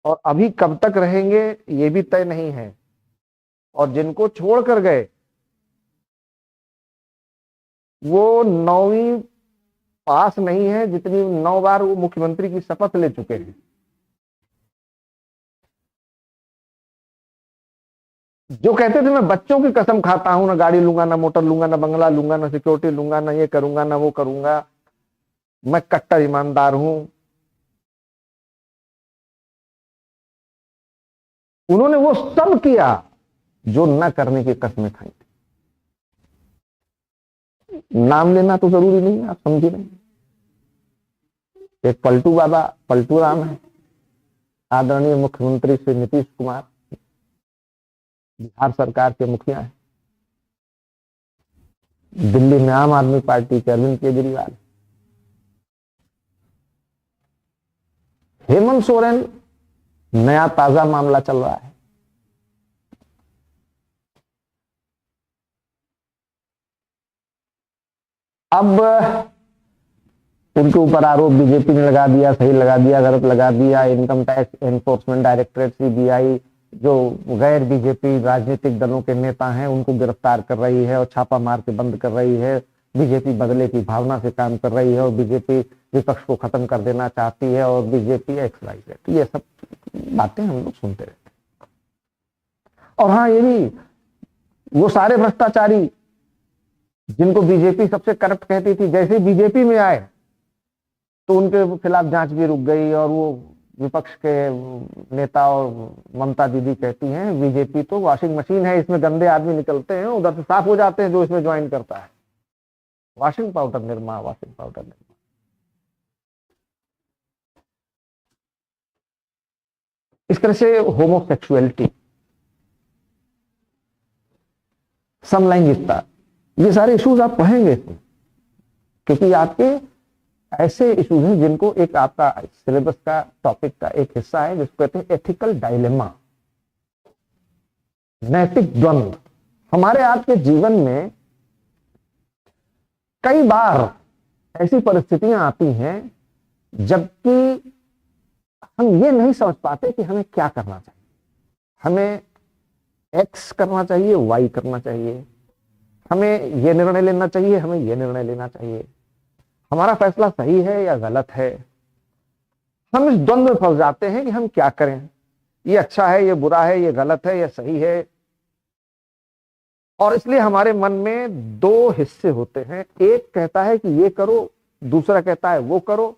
और अभी कब तक रहेंगे ये भी तय नहीं है। और जिनको छोड़कर गए वो 9वीं पास नहीं है जितनी 9 बार वो मुख्यमंत्री की शपथ ले चुके हैं। जो कहते थे मैं बच्चों की कसम खाता हूं, ना गाड़ी लूंगा, ना मोटर लूंगा, ना बंगला लूंगा, ना सिक्योरिटी लूंगा, ना ये करूंगा ना वो करूंगा, मैं कट्टर ईमानदार हूं, उन्होंने वो सब किया जो न करने की कस्में खाई थी। नाम लेना तो जरूरी नहीं है, आप समझे नहीं। एक पलटू बाबा, पलटू राम है, आदरणीय मुख्यमंत्री श्री नीतीश कुमार, बिहार सरकार के मुखिया है। दिल्ली में आम आदमी पार्टी के अरविंद केजरीवाल, हेमंत सोरेन, नया ताजा मामला चल रहा है। अब उनके ऊपर आरोप बीजेपी ने लगा दिया, सही लगा दिया, गलत लगा दिया। Income tax enforcement directorate CBI जो गैर बीजेपी राजनीतिक दलों के नेता हैं उनको गिरफ्तार कर रही है और छापा मार के बंद कर रही है। बीजेपी बदले की भावना से काम कर रही है और बीजेपी विपक्ष को खत्म कर देना चाहती है और बीजेपी XYZ, तो ये सब बातें हम लोग सुनते रहते हैं। और हाँ, ये भी वो सारे भ्रष्टाचारी जिनको बीजेपी सबसे करप्ट कहती थी, जैसे बीजेपी में आए तो उनके खिलाफ जांच भी रुक गई। और वो विपक्ष के नेता और ममता दीदी कहती हैं बीजेपी तो वॉशिंग मशीन है, इसमें गंदे आदमी निकलते हैं उधर से साफ हो जाते हैं जो इसमें ज्वाइन करता है। Washing powder Nirma, washing powder Nirma. इस तरह से होमोसेक्सुअलिटी, समलैंगिकता, ये सारे इश्यूज आप पढ़ेंगे क्योंकि आपके ऐसे इश्यूज हैं जिनको एक आपका सिलेबस का टॉपिक का एक हिस्सा है जिसको कहते हैं एथिकल डायलेमा, नैतिक द्वंद्व। हमारे आपके जीवन में कई बार ऐसी परिस्थितियां आती हैं जबकि हम ये नहीं समझ पाते कि हमें क्या करना चाहिए। हमें एक्स करना चाहिए, वाई करना चाहिए, हमें ये निर्णय लेना चाहिए, हमें ये निर्णय लेना चाहिए, हमारा फैसला सही है या गलत है। हम इस द्वंद्व में फंस जाते हैं कि हम क्या करें, ये अच्छा है, ये बुरा है, ये गलत है, ये सही है। और इसलिए हमारे मन में दो हिस्से होते हैं, एक कहता है कि ये करो, दूसरा कहता है वो करो।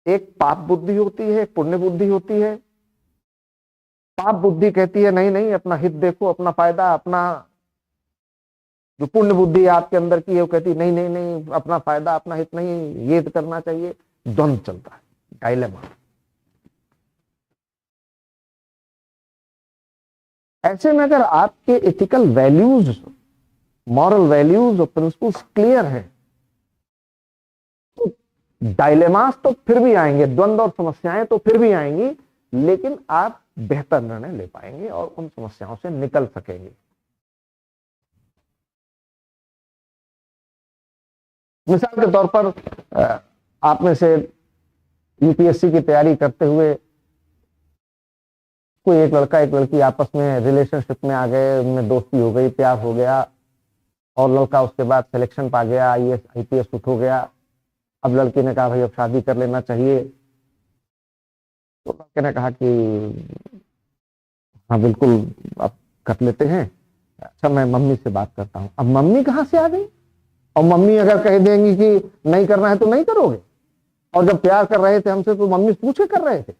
एक पाप बुद्धि होती है, एक पुण्य बुद्धि होती है। पाप बुद्धि कहती है नहीं नहीं अपना हित देखो, अपना फायदा, अपना। जो पुण्य बुद्धि आपके अंदर की है वो कहती है नहीं नहीं नहीं अपना फायदा, अपना हित नहीं, ये करना चाहिए। द्वंद्व चलता है, डायलेमा। ऐसे में अगर आपके एथिकल वैल्यूज, मॉरल वैल्यूज और प्रिंसिपल्स क्लियर हैं तो डायलेमास तो फिर भी आएंगे, द्वंद्व और समस्याएं तो फिर भी आएंगी, लेकिन आप बेहतर निर्णय ले पाएंगे और उन समस्याओं से निकल सकेंगे। मिसाल के तौर पर आप में से यूपीएससी की तैयारी करते हुए कोई एक लड़का एक लड़की आपस में रिलेशनशिप में आ गए, उनमें दोस्ती हो गई, प्यार हो गया और लड़का उसके बाद सिलेक्शन पा गया, आईएएस आईपीएस उठ हो गया। अब लड़की ने कहा भाई अब शादी कर लेना चाहिए, तो लड़के ने कहा कि हाँ बिल्कुल अब कर लेते हैं। अच्छा मैं मम्मी से बात करता हूँ। अब मम्मी कहाँ से आ गई? और मम्मी अगर कह देंगी कि नहीं करना है तो नहीं करोगे, और जब प्यार कर रहे थे हमसे तो मम्मी पूछे कर रहे थे।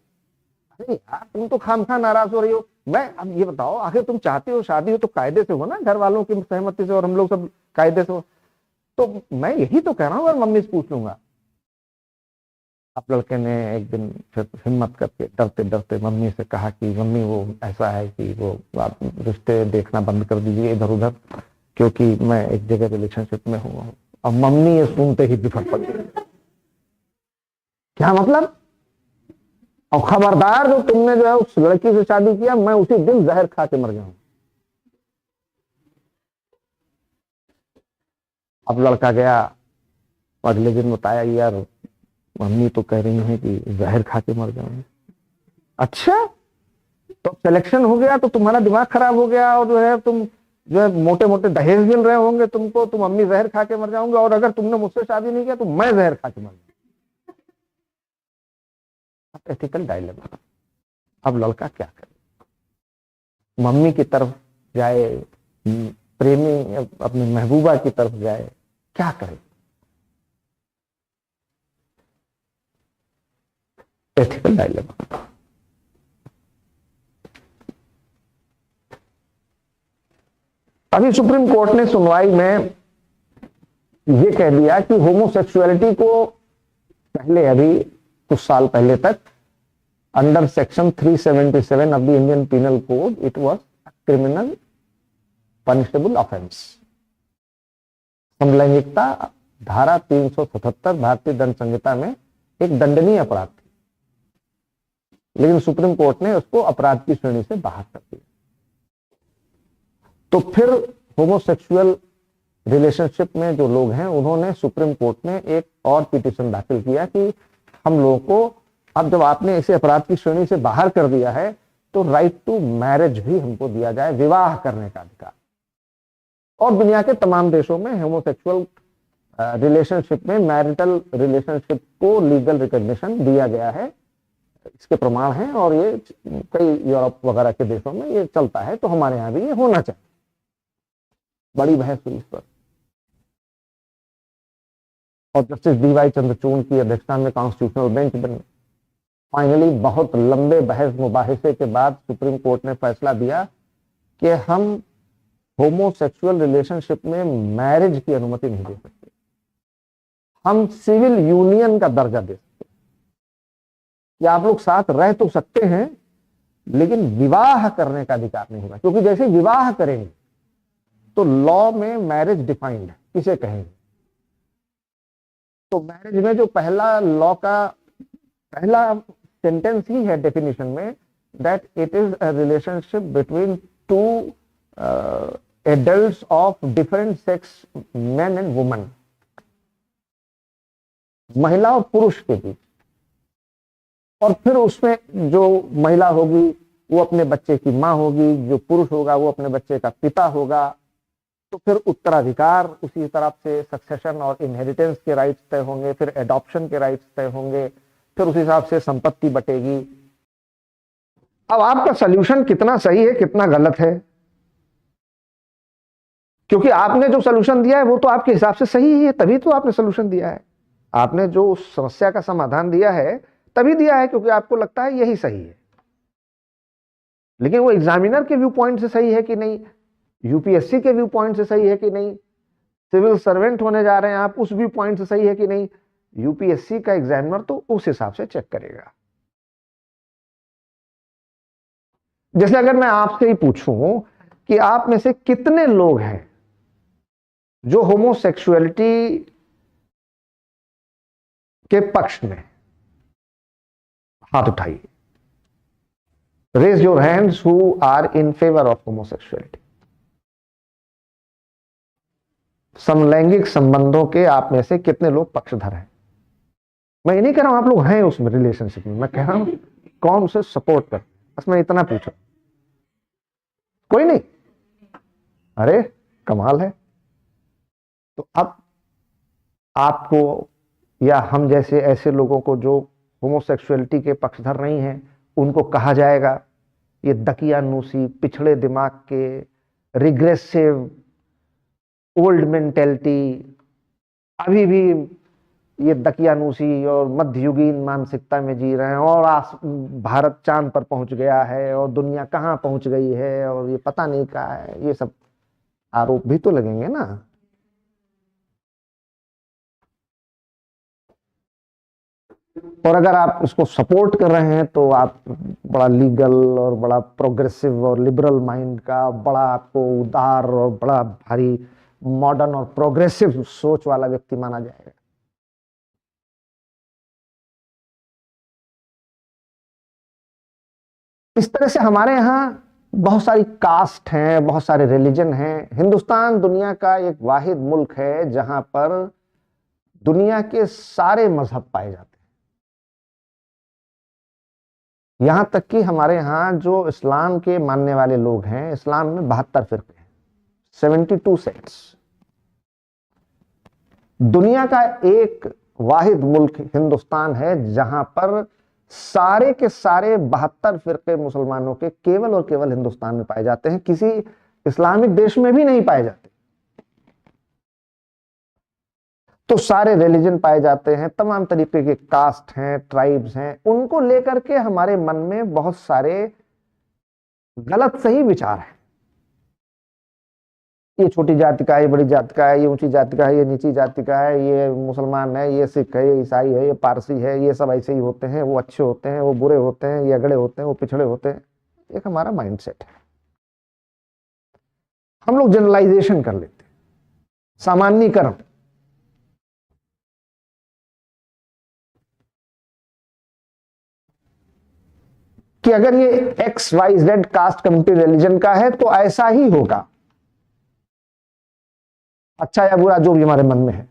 अरे यार तुम तो खामखा नाराज हो रही हो। मैं अब ये बताओ आखिर तुम चाहते हो शादी हो तो कायदे से हो ना, घर वालों की सहमति से, और हम लोग सब कायदे से हो। तो मैं यही तो कह रहा हूँ, अगर मम्मी से पूछ लूंगा। अब लड़के ने एक दिन फिर हिम्मत करके डरते डरते मम्मी से कहा कि मम्मी वो ऐसा है कि वो आप रिश्ते देखना बंद कर दीजिए इधर उधर, क्योंकि मैं एक जगह रिलेशनशिप में हूँ। अब मम्मी ये सुनते ही बिफर पड़ गई। क्या मतलब? और खबरदार जो तुमने जो है उस लड़की से शादी किया, मैं उसी दिन जहर खा के मर जाऊं। अब लड़का गया, अगले दिन बताया यार मम्मी तो कह रही है कि जहर खा के मर जाऊंगी। अच्छा तो सिलेक्शन हो गया तो तुम्हारा दिमाग खराब हो गया, और जो है तुम जो है मोटे मोटे दहेज मिल रहे होंगे तुमको, तुम मम्मी जहर खा के मर जाऊंगे, और अगर तुमने मुझसे शादी नहीं किया तो मैं जहर खा के मर जाऊंगा। Ethical dilemma. अब लड़का क्या करे? मम्मी की तरफ जाए, प्रेमी अपनी महबूबा की तरफ जाए, क्या करे? Ethical dilemma. अभी सुप्रीम कोर्ट ने सुनवाई में यह कह दिया कि होमोसेक्सुअलिटी को पहले, अभी कुछ साल पहले तक, under section 377 of the Indian penal code it was criminal punishable offence. समलैंगिकता धारा 377 भारतीय दंड संहिता में एक दंडनीय अपराध थी, लेकिन सुप्रीम कोर्ट ने उसको अपराध की श्रेणी से बाहर कर दिया। तो फिर होमोसेक्सुअल रिलेशनशिप में जो लोग हैं उन्होंने सुप्रीम कोर्ट में एक और पिटीशन दाखिल किया कि हम लोगों को अब जब आपने इसे अपराध की श्रेणी से बाहर कर दिया है तो राइट टू मैरिज भी हमको दिया जाए, विवाह करने का अधिकार। और दुनिया के तमाम देशों में होमोसेक्सुअल रिलेशनशिप में मैरिटल रिलेशनशिप को लीगल रिकॉग्निशन दिया गया है, इसके प्रमाण हैं, और ये कई यूरोप वगैरह के देशों में ये चलता है, तो हमारे यहाँ भी ये होना चाहिए। बड़ी बहस हुई इस पर, और जस्टिस डीवाई चंद्रचूड़ की अध्यक्षता में कॉन्स्टिट्यूशनल बेंच बनी। फाइनली बहुत लंबे बहस मुबाहिसे के बाद सुप्रीम कोर्ट ने फैसला दिया कि हम होमोसेक्सुअल रिलेशनशिप में मैरिज की अनुमति नहीं दे सकते, हम सिविल यूनियन का दर्जा दे सकते हैं कि आप लोग साथ रह तो सकते हैं लेकिन विवाह करने का अधिकार नहीं होगा, क्योंकि जैसे विवाह करेंगे तो लॉ में मैरिज डिफाइंड है, किसे कहेंगे? तो मैरिज में जो पहला लॉ का पहला सेंटेंस ही है डेफिनेशन में, that it is a relationship between two adults of different sex, man and woman, महिला और पुरुष के बीच। और फिर उसमें जो महिला होगी वो अपने बच्चे की माँ होगी, जो पुरुष होगा वो अपने बच्चे का पिता होगा। तो फिर उत्तराधिकार, उसी तरफ से सक्सेशन और इनहेरिटेंस के राइट्स तय होंगे, फिर एडॉप्शन के राइट्स तय होंगे, फिर उस हिसाब से संपत्ति बटेगी। अब आपका सोल्यूशन कितना सही है कितना गलत है, क्योंकि आपने जो सोल्यूशन दिया है वो तो आपके हिसाब से सही ही है, तभी तो आपने सोल्यूशन दिया है। आपने जो उस समस्या का समाधान दिया है तभी दिया है क्योंकि आपको लगता है यही सही है। लेकिन वो एग्जामिनर के व्यू पॉइंट से सही है कि नहीं, यूपीएससी के व्यू पॉइंट से सही है कि नहीं, सिविल सर्वेंट होने जा रहे हैं आप, उस व्यू पॉइंट से सही है कि नहीं, यूपीएससी का एग्जामिनर तो उस हिसाब से चेक करेगा। जैसे अगर मैं आपसे ही पूछूं कि आप में से कितने लोग हैं जो होमोसेक्सुअलिटी के पक्ष में, हाथ उठाइए। Raise your hands who are in favour of homosexuality. समलैंगिक संबंधों के आप में से कितने लोग पक्षधर हैं? मैं ये नहीं कह रहा हूं आप लोग हैं उसमें रिलेशनशिप में, मैं कह रहा हूं कौन उसे सपोर्ट कर, बस मैं इतना पूछा। कोई नहीं? अरे कमाल है। तो अब आपको या हम जैसे ऐसे लोगों को जो होमोसेक्सुअलिटी के पक्षधर नहीं हैं उनको कहा जाएगा ये दकियानूसी, पिछड़े दिमाग के, रिग्रेसिव, ओल्ड मेंटेलिटी, अभी भी ये दकियानूसी और मध्ययुगीन मानसिकता में जी रहे हैं, और भारत चांद पर पहुंच गया है और दुनिया कहां पहुंच गई है और ये पता नहीं कहा है, ये सब आरोप भी तो लगेंगे ना। और अगर आप इसको सपोर्ट कर रहे हैं तो आप बड़ा लीगल और बड़ा प्रोग्रेसिव और लिबरल माइंड का, बड़ा आपको उदार और बड़ा भारी मॉडर्न और प्रोग्रेसिव सोच वाला व्यक्ति माना जाएगा। इस तरह से हमारे यहाँ बहुत सारी कास्ट हैं, बहुत सारे रिलीजन हैं। हिंदुस्तान दुनिया का एक वाहिद मुल्क है जहां पर दुनिया के सारे मजहब पाए जाते हैं। यहां तक कि हमारे यहाँ जो इस्लाम के मानने वाले लोग हैं, इस्लाम में 72 फिरके हैं, 72 सेक्ट्स। दुनिया का एक वाहिद मुल्क हिंदुस्तान है जहां पर सारे के सारे 72 फिरके मुसलमानों के केवल और केवल हिंदुस्तान में पाए जाते हैं, किसी इस्लामिक देश में भी नहीं पाए जाते। तो सारे रिलीजन पाए जाते हैं, तमाम तरीके के कास्ट हैं, ट्राइब्स हैं। उनको लेकर के हमारे मन में बहुत सारे गलत सही विचार हैं। ये छोटी जाति का है, ये बड़ी जाति का है, ये ऊंची जाति का है, ये नीची जाति का है, ये मुसलमान है, ये सिख है, ये ईसाई है, ये पारसी है, ये सब ऐसे ही होते हैं, वो अच्छे होते हैं, वो बुरे होते हैं, ये अगड़े होते हैं, वो पिछड़े होते हैं। एक हमारा माइंडसेट है। हम लोग जनरलाइजेशन कर लेते हैं, सामान्यीकरण। कि अगर ये X Y Z caste community religion का है तो ऐसा ही होगा, अच्छा या बुरा जो भी हमारे मन में है।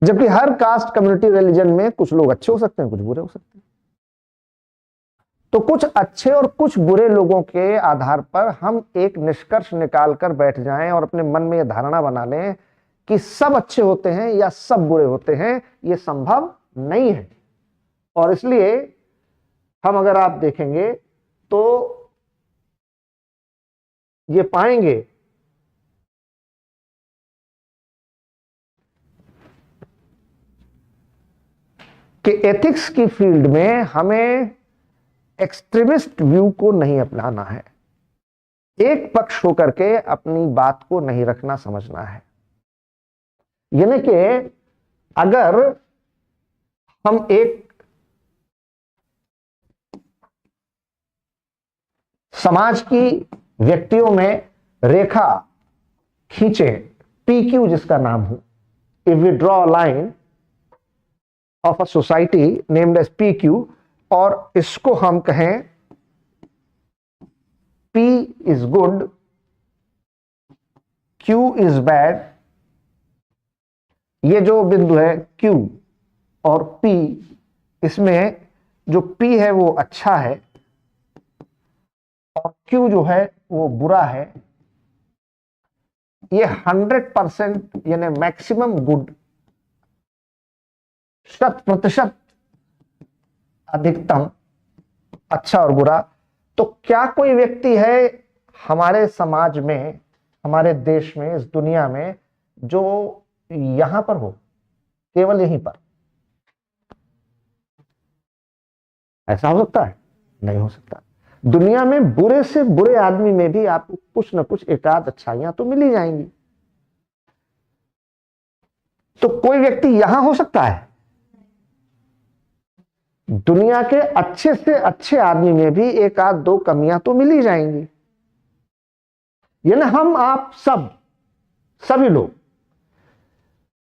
जबकि हर कास्ट कम्युनिटी रिलीजन में कुछ लोग अच्छे हो सकते हैं, कुछ बुरे हो सकते हैं। तो कुछ अच्छे और कुछ बुरे लोगों के आधार पर हम एक निष्कर्ष निकालकर बैठ जाएं और अपने मन में यह धारणा बना लें कि सब अच्छे होते हैं या सब बुरे होते हैं, यह संभव नहीं है। और इसलिए हम अगर आप देखेंगे तो ये पाएंगे कि एथिक्स की फील्ड में हमें एक्सट्रीमिस्ट व्यू को नहीं अपनाना है, एक पक्ष होकर के अपनी बात को नहीं रखना, समझना है। यानी कि अगर हम एक समाज की व्यक्तियों में रेखा खींचे, पी क्यू जिसका नाम हो, if we draw a line of a society named as P Q, और इसको हम कहें P is good, Q is bad, ये जो बिंदु है Q और P, इसमें जो P है वो अच्छा है और Q जो है वो बुरा है, ये 100% यानी मैक्सिमम गुड, 100% अधिकतम अच्छा और बुरा। तो क्या कोई व्यक्ति है हमारे समाज में, हमारे देश में, इस दुनिया में, जो यहां पर हो, केवल यहीं पर? ऐसा हो सकता है? नहीं हो सकता। दुनिया में बुरे से बुरे आदमी में भी आपको कुछ न कुछ एकाध अच्छाइयां तो मिल ही जाएंगी। तो कोई व्यक्ति यहां हो सकता है, दुनिया के अच्छे से अच्छे आदमी में भी एक आध दो कमियां तो मिल ही जाएंगी। यानी हम आप सब, सभी लोग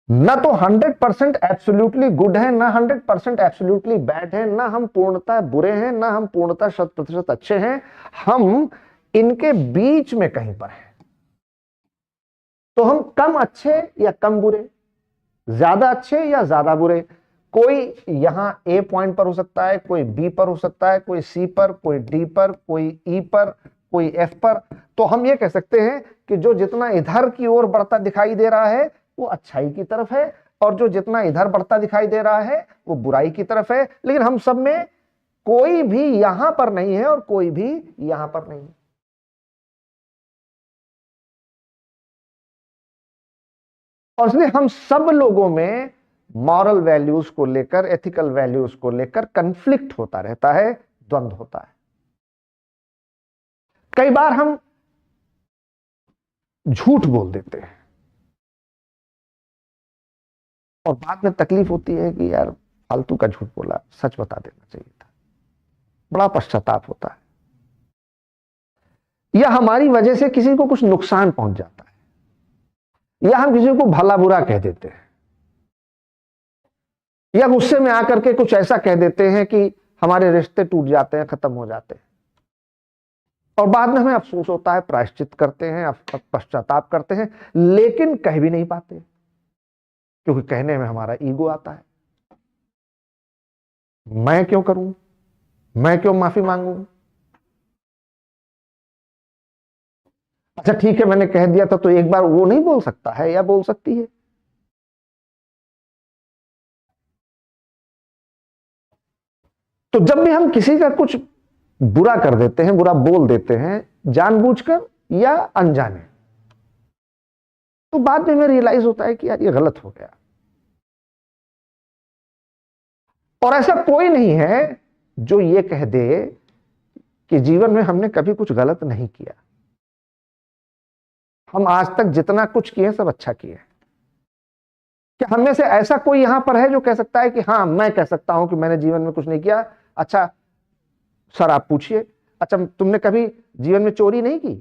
न तो 100% एब्सोल्युटली गुड है, ना 100% एब्सोल्युटली बैड है, ना हम पूर्णतः बुरे हैं, ना हम पूर्णतः 100% अच्छे हैं, हम इनके बीच में कहीं पर हैं। तो हम कम अच्छे या कम बुरे, ज्यादा अच्छे या ज्यादा बुरे, कोई यहां ए पॉइंट पर हो सकता है, कोई बी पर हो सकता है, कोई सी पर, कोई डी पर, कोई ई पर, कोई एफ पर। तो हम ये कह सकते हैं कि जो जितना इधर की ओर बढ़ता दिखाई दे रहा है वो अच्छाई की तरफ है, और जो जितना इधर बढ़ता दिखाई दे रहा है वो बुराई की तरफ है। लेकिन हम सब में कोई भी यहां पर नहीं है और कोई भी यहां पर नहीं है। और इसलिए हम सब लोगों में मॉरल वैल्यूज को लेकर, एथिकल वैल्यूज को लेकर कन्फ्लिक्ट होता रहता है, द्वंद्व होता है। कई बार हम झूठ बोल देते हैं और बाद में तकलीफ होती है कि यार फालतू का झूठ बोला, सच बता देना चाहिए था। बड़ा पश्चाताप होता है। या हमारी वजह से किसी को कुछ नुकसान पहुंच जाता है, या हम किसी को भला बुरा कह देते हैं, या गुस्से में आकर के कुछ ऐसा कह देते हैं कि हमारे रिश्ते टूट जाते हैं, खत्म हो जाते हैं, और बाद में हमें अफसोस होता है, प्रायश्चित करते हैं, पश्चाताप करते हैं, लेकिन कह भी नहीं पाते क्योंकि कहने में हमारा ईगो आता है। मैं क्यों करूं, मैं क्यों माफी मांगू, अच्छा ठीक है मैंने कह दिया था, तो एक बार वो नहीं बोल सकता है या बोल सकती है? तो जब भी हम किसी का कुछ बुरा कर देते हैं, बुरा बोल देते हैं, जानबूझकर या अनजाने, तो बाद में हमें रियलाइज होता है कि यार ये गलत हो गया। और ऐसा कोई नहीं है जो ये कह दे कि जीवन में हमने कभी कुछ गलत नहीं किया। हम आज तक जितना कुछ किए सब अच्छा किए। क्या हम में से ऐसा कोई यहां पर है जो कह सकता है कि हाँ मैं कह सकता हूं कि मैंने जीवन में कुछ नहीं किया? अच्छा सर आप पूछिए, अच्छा तुमने कभी जीवन में चोरी नहीं की?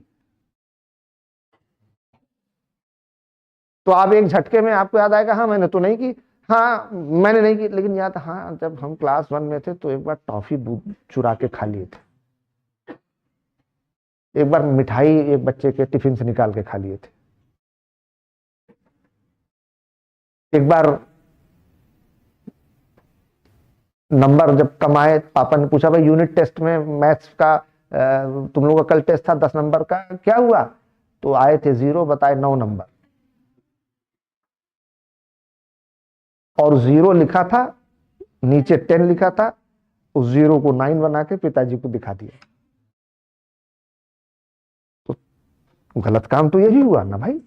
तो आप एक झटके में आपको याद आएगा हाँ मैंने तो नहीं की, हाँ मैंने नहीं की। लेकिन याद, हाँ जब हम क्लास 1 में थे तो एक बार टॉफी चुरा के खा लिए थे, एक बार मिठाई एक बच्चे के टिफिन से निकाल के खा लिए थे, एक बार नंबर जब कम आए पापा ने पूछा भाई यूनिट टेस्ट में मैथ्स का तुम लोगों का कल टेस्ट था 10 नंबर का, क्या हुआ? तो आए थे 0, बताए 9 नंबर, और 0 लिखा था, नीचे 10 लिखा था, उस 0 को 9 बना के पिताजी को दिखा दिया। तो गलत काम तो यही हुआ ना भाई।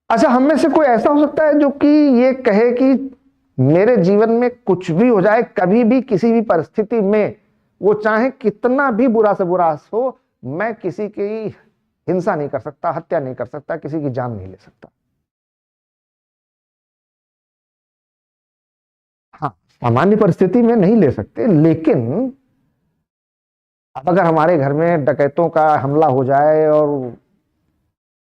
अच्छा हम में से कोई ऐसा हो सकता है जो कि ये कहे कि मेरे जीवन में कुछ भी हो जाए, कभी भी किसी भी परिस्थिति में, वो चाहे कितना भी बुरा से बुरा हो, मैं किसी की हिंसा नहीं कर सकता, हत्या नहीं कर सकता, किसी की जान नहीं ले सकता? हाँ सामान्य परिस्थिति में नहीं ले सकते, लेकिन अब अगर हमारे घर में डकैतों का हमला हो जाए और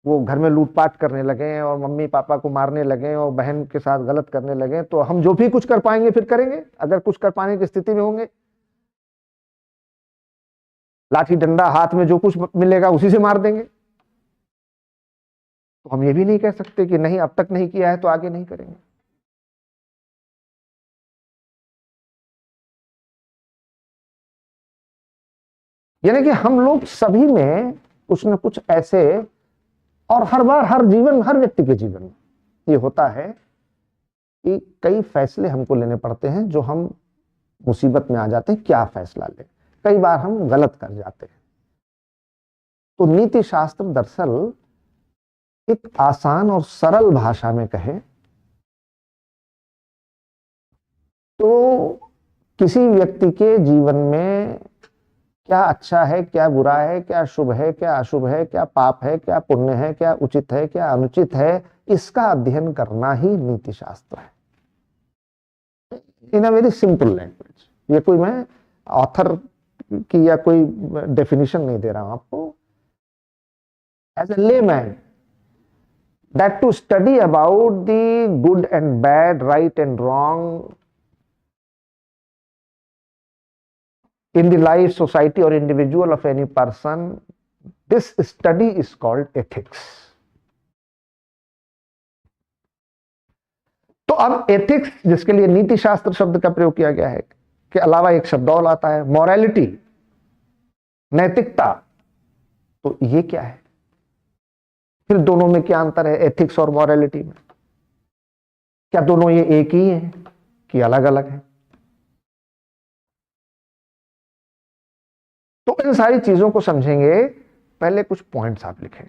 वो घर में लूटपाट करने लगे और मम्मी पापा को मारने लगे और बहन के साथ गलत करने लगे, तो हम जो भी कुछ कर पाएंगे फिर करेंगे। अगर कुछ कर पाने की स्थिति में होंगे, लाठी डंडा हाथ में जो कुछ मिलेगा उसी से मार देंगे। तो हम ये भी नहीं कह सकते कि नहीं, अब तक नहीं किया है तो आगे नहीं करेंगे। यानी कि हम लोग सभी में कुछ न कुछ ऐसे, और हर बार हर व्यक्ति के जीवन में ये होता है कि कई फैसले हमको लेने पड़ते हैं जो हम मुसीबत में आ जाते हैं, क्या फैसला लें, कई बार हम गलत कर जाते हैं। तो नीति शास्त्र दरअसल एक आसान और सरल भाषा में कहे तो किसी व्यक्ति के जीवन में क्या अच्छा है, क्या बुरा है, क्या शुभ है, क्या अशुभ है, क्या पाप है, क्या पुण्य है, क्या उचित है, क्या अनुचित है, इसका अध्ययन करना ही नीति शास्त्र है। इन अ वेरी सिंपल लैंग्वेज। ये कोई मैं ऑथर की या कोई डेफिनेशन नहीं दे रहा हूं आपको। As a layman, that to study about the good and bad, right and wrong in the life, society or individual of any person, this study is called ethics. तो अब एथिक्स, जिसके लिए नीति शास्त्र शब्द का प्रयोग किया गया है, के अलावा एक शब्द और आता है मॉरलिटी, नैतिकता। तो ये क्या है? फिर दोनों में क्या अंतर है, एथिक्स और मॉरलिटी में? क्या दोनों ये एक ही हैं कि अलग अलग हैं? तो इन सारी चीजों को समझेंगे, पहले कुछ पॉइंट्स आप लिखें।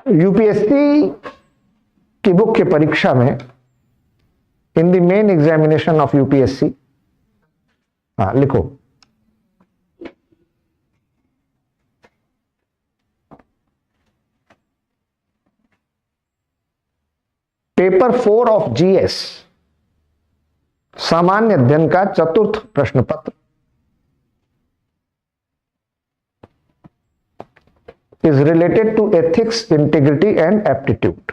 यूपीएससी की मुख्य परीक्षा में, in the main examination of UPSC, लिखो पेपर 4 ऑफ जीएस, सामान्य अध्ययन का चतुर्थ प्रश्न पत्र is related to ethics, integrity and aptitude.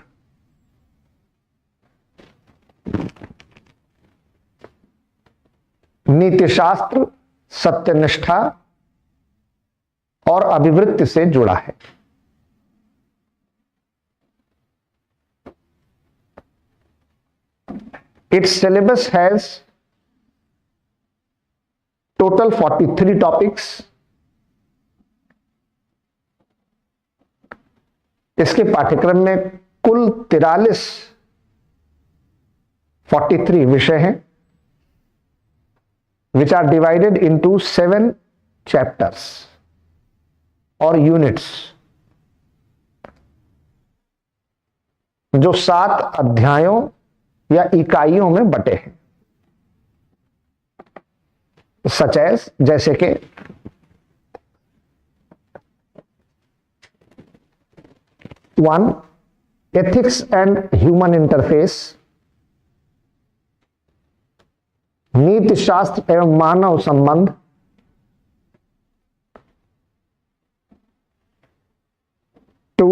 नीति शास्त्र सत्यनिष्ठा और अभिवृत्ति से जुड़ा है। Its syllabus has total 43 topics. इसके पाठ्यक्रम में कुल 43 विषय हैं, which are divided into 7 chapters और यूनिट्स, जो 7 अध्यायों या इकाइयों में बटे हैं। सच एज, जैसे कि 1 एथिक्स एंड ह्यूमन इंटरफेस, नीति शास्त्र एवं मानव संबंध, 2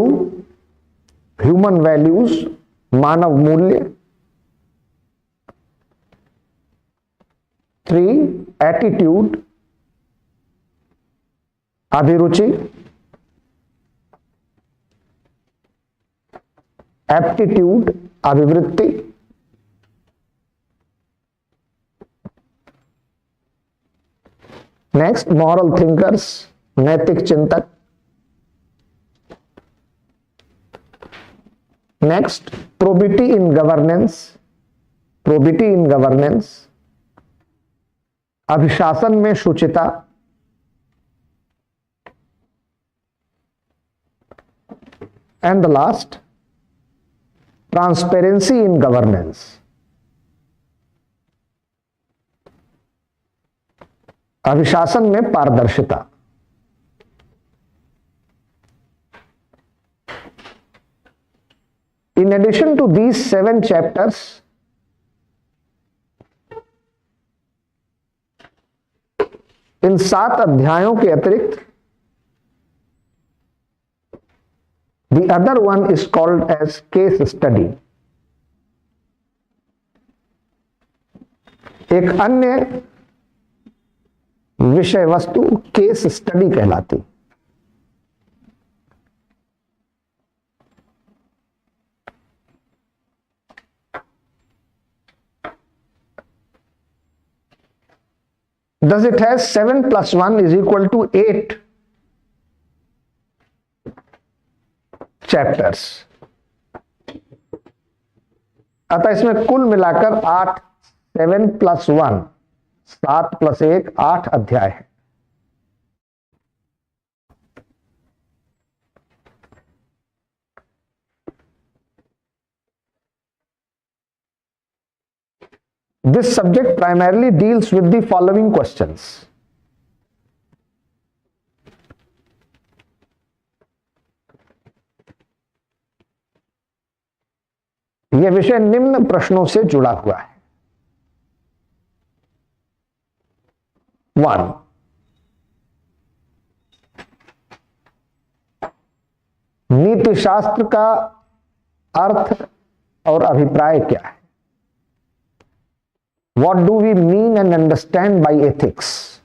ह्यूमन वैल्यूज, मानव मूल्य, 3 एटीट्यूड, अभिरुचि, एप्टीट्यूड, अभिवृत्ति, नेक्स्ट मॉरल थिंकर्स, नैतिक चिंतक। Next, probity in governance, probity in governance, अभिशासन में शुचिता। And the last, transparency in governance, अभिशासन में पारदर्शिता। In addition to these 7 chapters, इन 7 अध्यायों के अतिरिक्त the other one is called as case study. एक अन्य विषय वस्तु केस स्टडी कहलाती। Thus it has 7 plus 1 is equal to 8 chapters. अतः इसमें कुल मिलाकर 8, 7 plus 1, 7 plus 1, 8 अध्याय है। This subject primarily deals with the following questions. यह विषय निम्न प्रश्नों से जुड़ा हुआ है। 1. नीति शास्त्र का अर्थ और अभिप्राय क्या है? What do we mean and understand by ethics?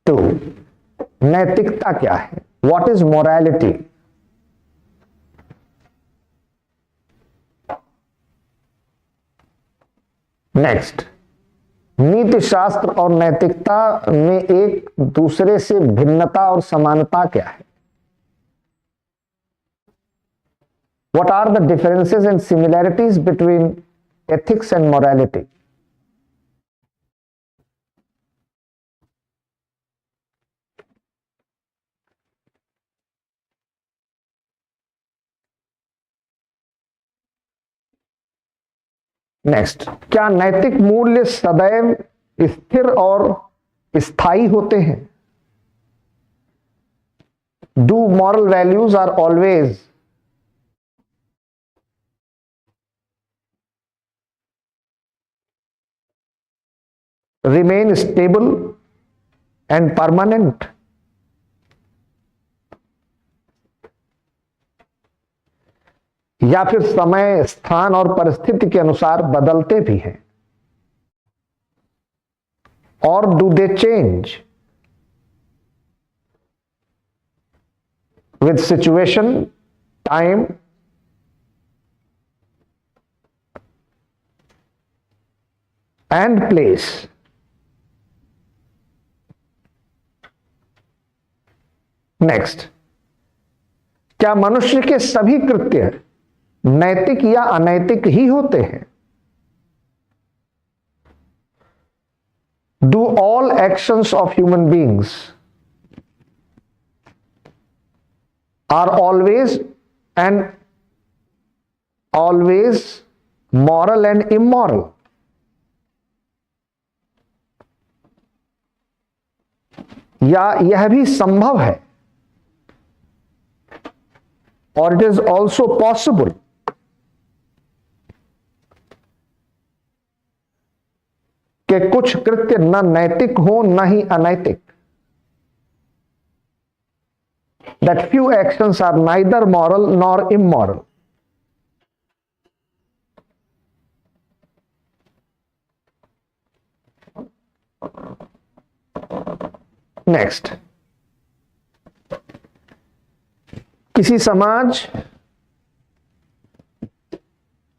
Two, नैतिकता क्या है? What is morality? Next, नीति शास्त्र और नैतिकता में एक दूसरे से भिन्नता और समानता क्या है? What are the differences and similarities between ethics and morality? Next, क्या नैतिक मूल्य सदैव स्थिर और स्थायी होते हैं? Do moral values are always remain stable and permanent? या फिर समय, स्थान और परिस्थिति के अनुसार बदलते भी हैं? और do they change with situation, time and place? Next, क्या मनुष्य के सभी कृत्य नैतिक या अनैतिक ही होते हैं? Do all actions of human beings are always moral and immoral? या यह भी संभव है, और इट इज ऑल्सो पॉसिबल, कि कुछ कृत्य न नैतिक हो न ही अनैतिक? That few actions are neither moral nor immoral. Next, किसी समाज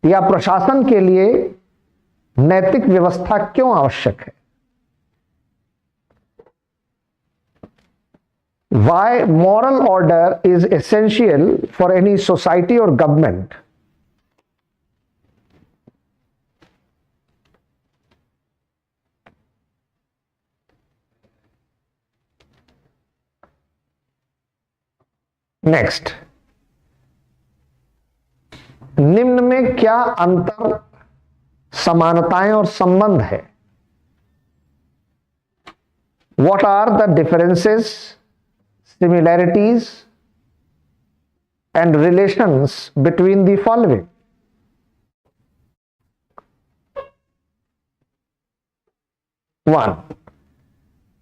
या प्रशासन के लिए नैतिक व्यवस्था क्यों आवश्यक है? Why moral order is essential for any society or government? Next, निम्न में क्या अंतर, समानताएं और संबंध है? What are the differences, similarities and relations between the following? One,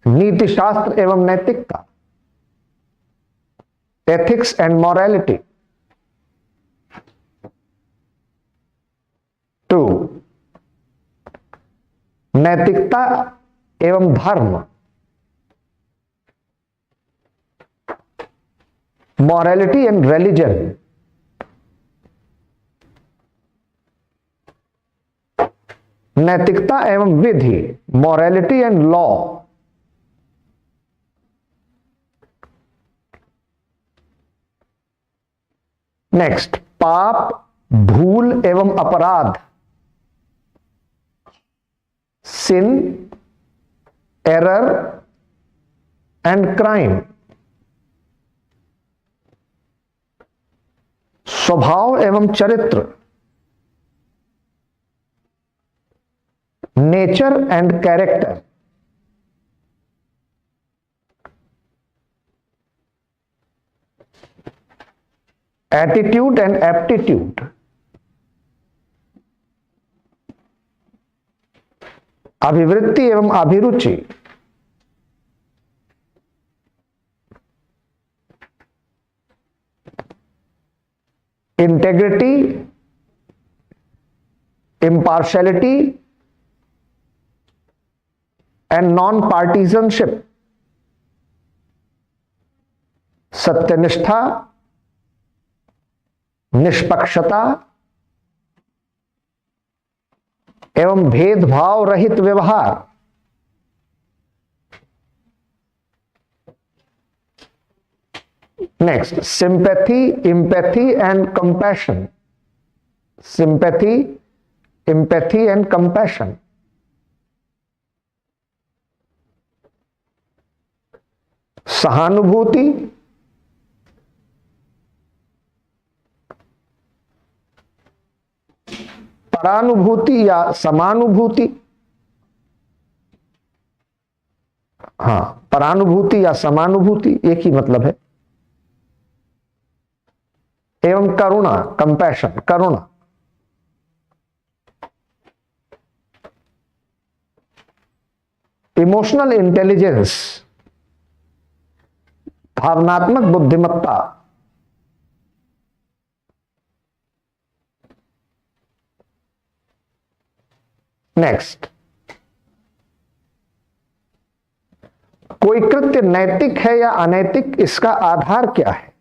नीति शास्त्र एवं नैतिकता, ethics and morality. 2, नैतिकता एवं धर्म, morality and religion. नैतिकता एवं विधि, morality and law. नेक्स्ट, पाप, भूल एवं अपराध, सिन, एरर एंड क्राइम. स्वभाव एवं चरित्र, nature and character. Attitude and aptitude. अभिवृत्ति एवं अभिरुचि. Integrity, impartiality and non partisanship. सत्यनिष्ठा, निष्पक्षता एवं भेदभाव रहित व्यवहार. Next, sympathy, empathy and compassion. Sympathy, empathy and compassion. सहानुभूति, परानुभूति या समानुभूति. हां, परानुभूति या समानुभूति एक ही मतलब है. एवं करुणा, कंपैशन, करुणा. इमोशनल इंटेलिजेंस, भावनात्मक बुद्धिमत्ता. नेक्स्ट, कोई कृत्य नैतिक है या अनैतिक, इसका आधार क्या है?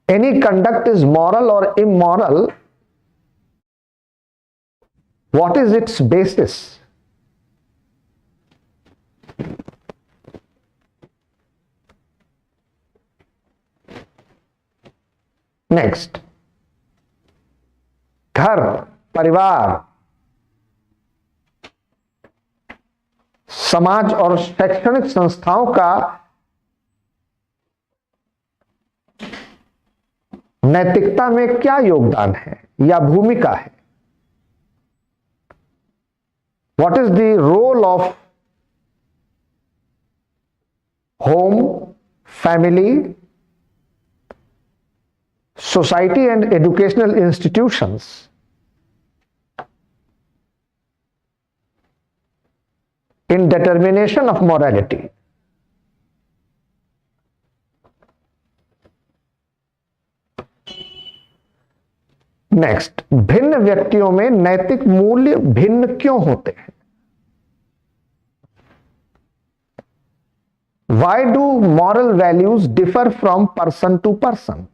एनी कंडक्ट इज मॉरल और immoral, what is it's basis? Next, घर, परिवार, समाज और शैक्षणिक संस्थाओं का नैतिकता में क्या योगदान है या भूमिका है? What is the role of home, family, society and educational institutions in determination of morality? Next, भिन्न व्यक्तियों में नैतिक मूल्य भिन्न क्यों होते हैं? Why do moral values differ from person to person?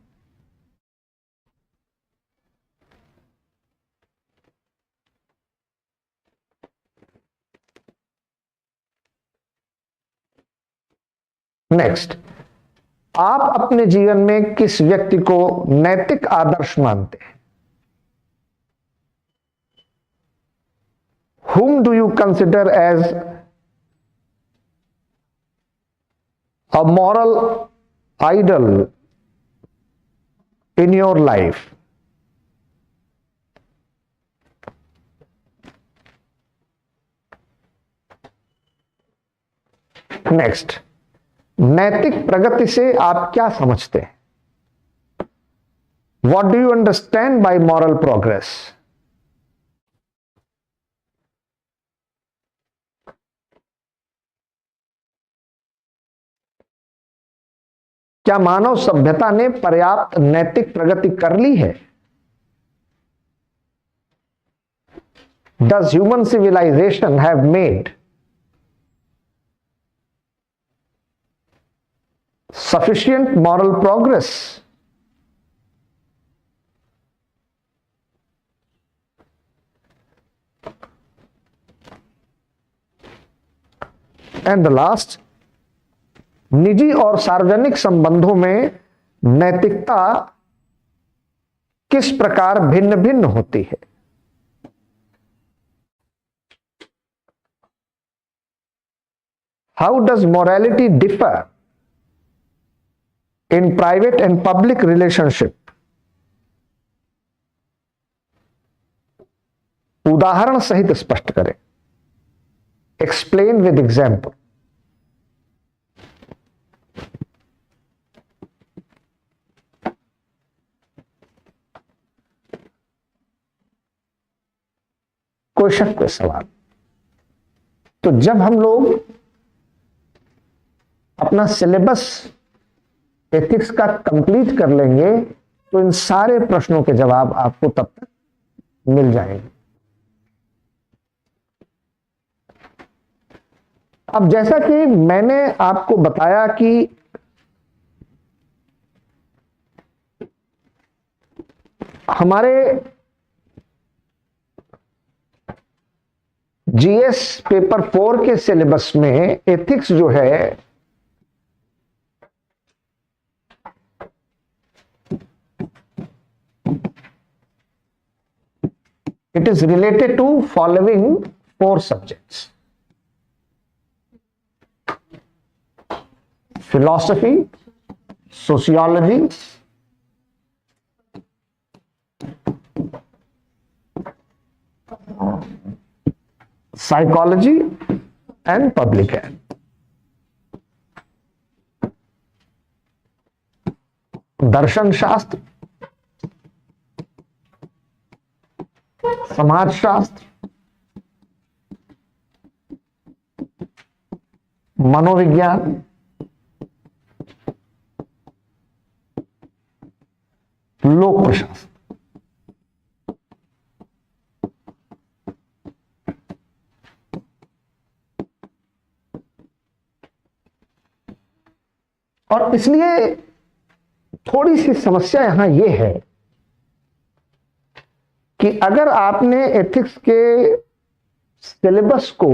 Next, आप अपने जीवन में किस व्यक्ति को नैतिक आदर्श मानते हैं? Whom do you consider as a moral idol in your life? Next, नैतिक प्रगति से आप क्या समझते हैं? What do you understand by moral progress? क्या मानव सभ्यता ने पर्याप्त नैतिक प्रगति कर ली है? Does human civilization have made sufficient moral progress? And the last, निजी और सार्वजनिक संबंधों में नैतिकता किस प्रकार भिन्न भिन्न होती है? How does morality differ in private and public relationship? उदाहरण सहित स्पष्ट करें. Explain with example. कोई शक, कोई सवाल? तो जब हम लोग अपना सिलेबस एथिक्स का कंप्लीट कर लेंगे तो इन सारे प्रश्नों के जवाब आपको तब तक मिल जाएंगे. अब जैसा कि मैंने आपको बताया कि हमारे जीएस पेपर 4 के सिलेबस में एथिक्स जो है it is related to following 4 subjects: philosophy, sociology, psychology and public health. दर्शन शास्त्र, समाज शास्त्र, मनोविज्ञान, लोक प्रशासन. और इसलिए थोड़ी सी समस्या यहां यह है कि अगर आपने एथिक्स के सिलेबस को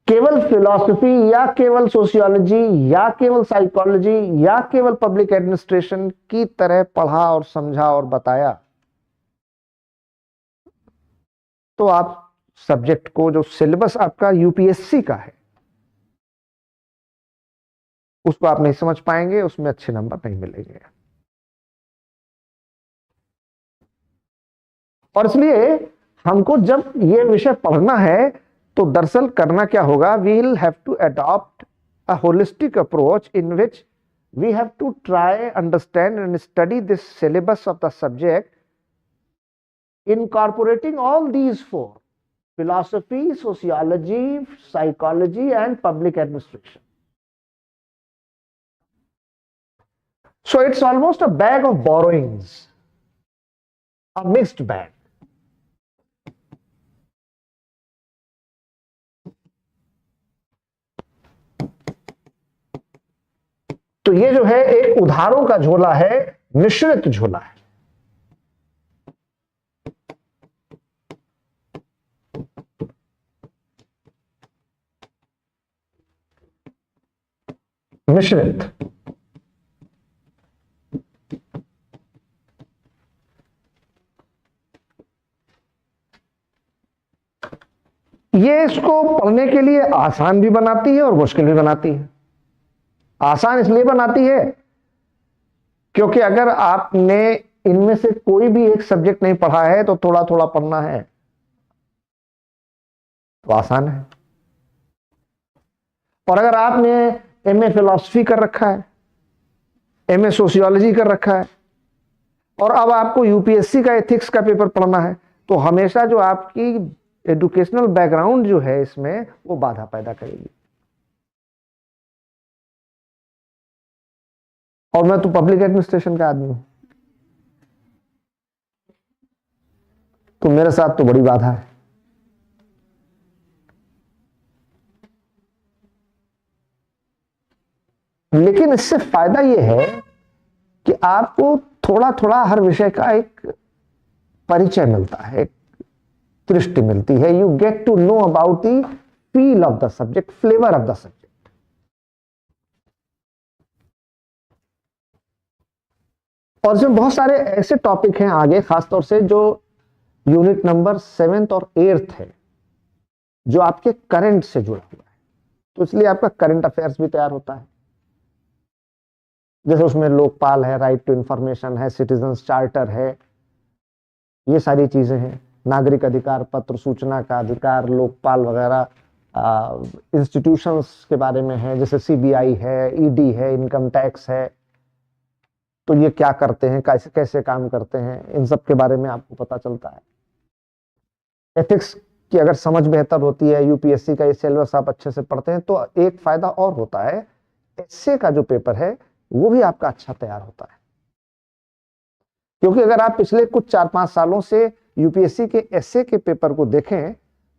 केवल फिलॉसफी या केवल सोशियोलॉजी या केवल साइकोलॉजी या केवल पब्लिक एडमिनिस्ट्रेशन की तरह पढ़ा और समझा और बताया, तो आप सब्जेक्ट को, जो सिलेबस आपका यूपीएससी का है, उसको आप नहीं समझ पाएंगे, उसमें अच्छे नंबर नहीं मिलेंगे. और इसलिए हमको जब ये विषय पढ़ना है तो दरअसल करना क्या होगा, we will have to adopt a holistic approach in which we have to try understand and study this syllabus of the subject incorporating all these 4: philosophy, sociology, psychology and public administration. So it's almost a bag of borrowings, a mixed bag. तो ये जो है एक उधारों का झोला है, मिश्रित झोला है. मिश्रित। ये इसको पढ़ने के लिए आसान भी बनाती है और मुश्किल भी बनाती है। आसान इसलिए बनाती है क्योंकि अगर आपने इनमें से कोई भी एक सब्जेक्ट नहीं पढ़ा है तो थोड़ा थोड़ा पढ़ना है तो आसान है। और अगर आपने एमए फिलॉसफी कर रखा है, एमए सोशियोलॉजी कर रखा है और अब आपको यूपीएससी का एथिक्स का पेपर पढ़ना है तो हमेशा जो आपकी एजुकेशनल बैकग्राउंड जो है इसमें वो बाधा पैदा करेगी। और मैं तो पब्लिक एडमिनिस्ट्रेशन का आदमी हूं तो मेरे साथ तो बड़ी बाधा है। लेकिन इससे फायदा यह है कि आपको थोड़ा थोड़ा हर विषय का एक परिचय मिलता है, एक दृष्टि मिलती है। You get to know about the feel of the subject, flavour of the subject. और इसमें बहुत सारे ऐसे टॉपिक हैं आगे, खासतौर से जो यूनिट नंबर 7th और 8th है जो आपके करंट से जुड़ा हुआ है, तो इसलिए आपका करंट अफेयर्स भी तैयार होता है। जैसे उसमें लोकपाल है, राइट टू इंफॉर्मेशन है, सिटीजन्स चार्टर है, ये सारी चीजें हैं। नागरिक अधिकार पत्र, सूचना का अधिकार, लोकपाल वगैरह, इंस्टीट्यूशंस के बारे में है, जैसे सीबीआई है, ईडी है, इनकम टैक्स है, तो ये क्या करते हैं, कैसे कैसे काम करते हैं, इन सब के बारे में आपको पता चलता है। एथिक्स की अगर समझ बेहतर होती है, यूपीएससी का ये सिलेबस आप अच्छे से पढ़ते हैं तो एक फायदा और होता है, एसए का जो पेपर है वो भी आपका अच्छा तैयार होता है। क्योंकि अगर आप पिछले कुछ 4-5 सालों से यूपीएससी के एसए के पेपर को देखें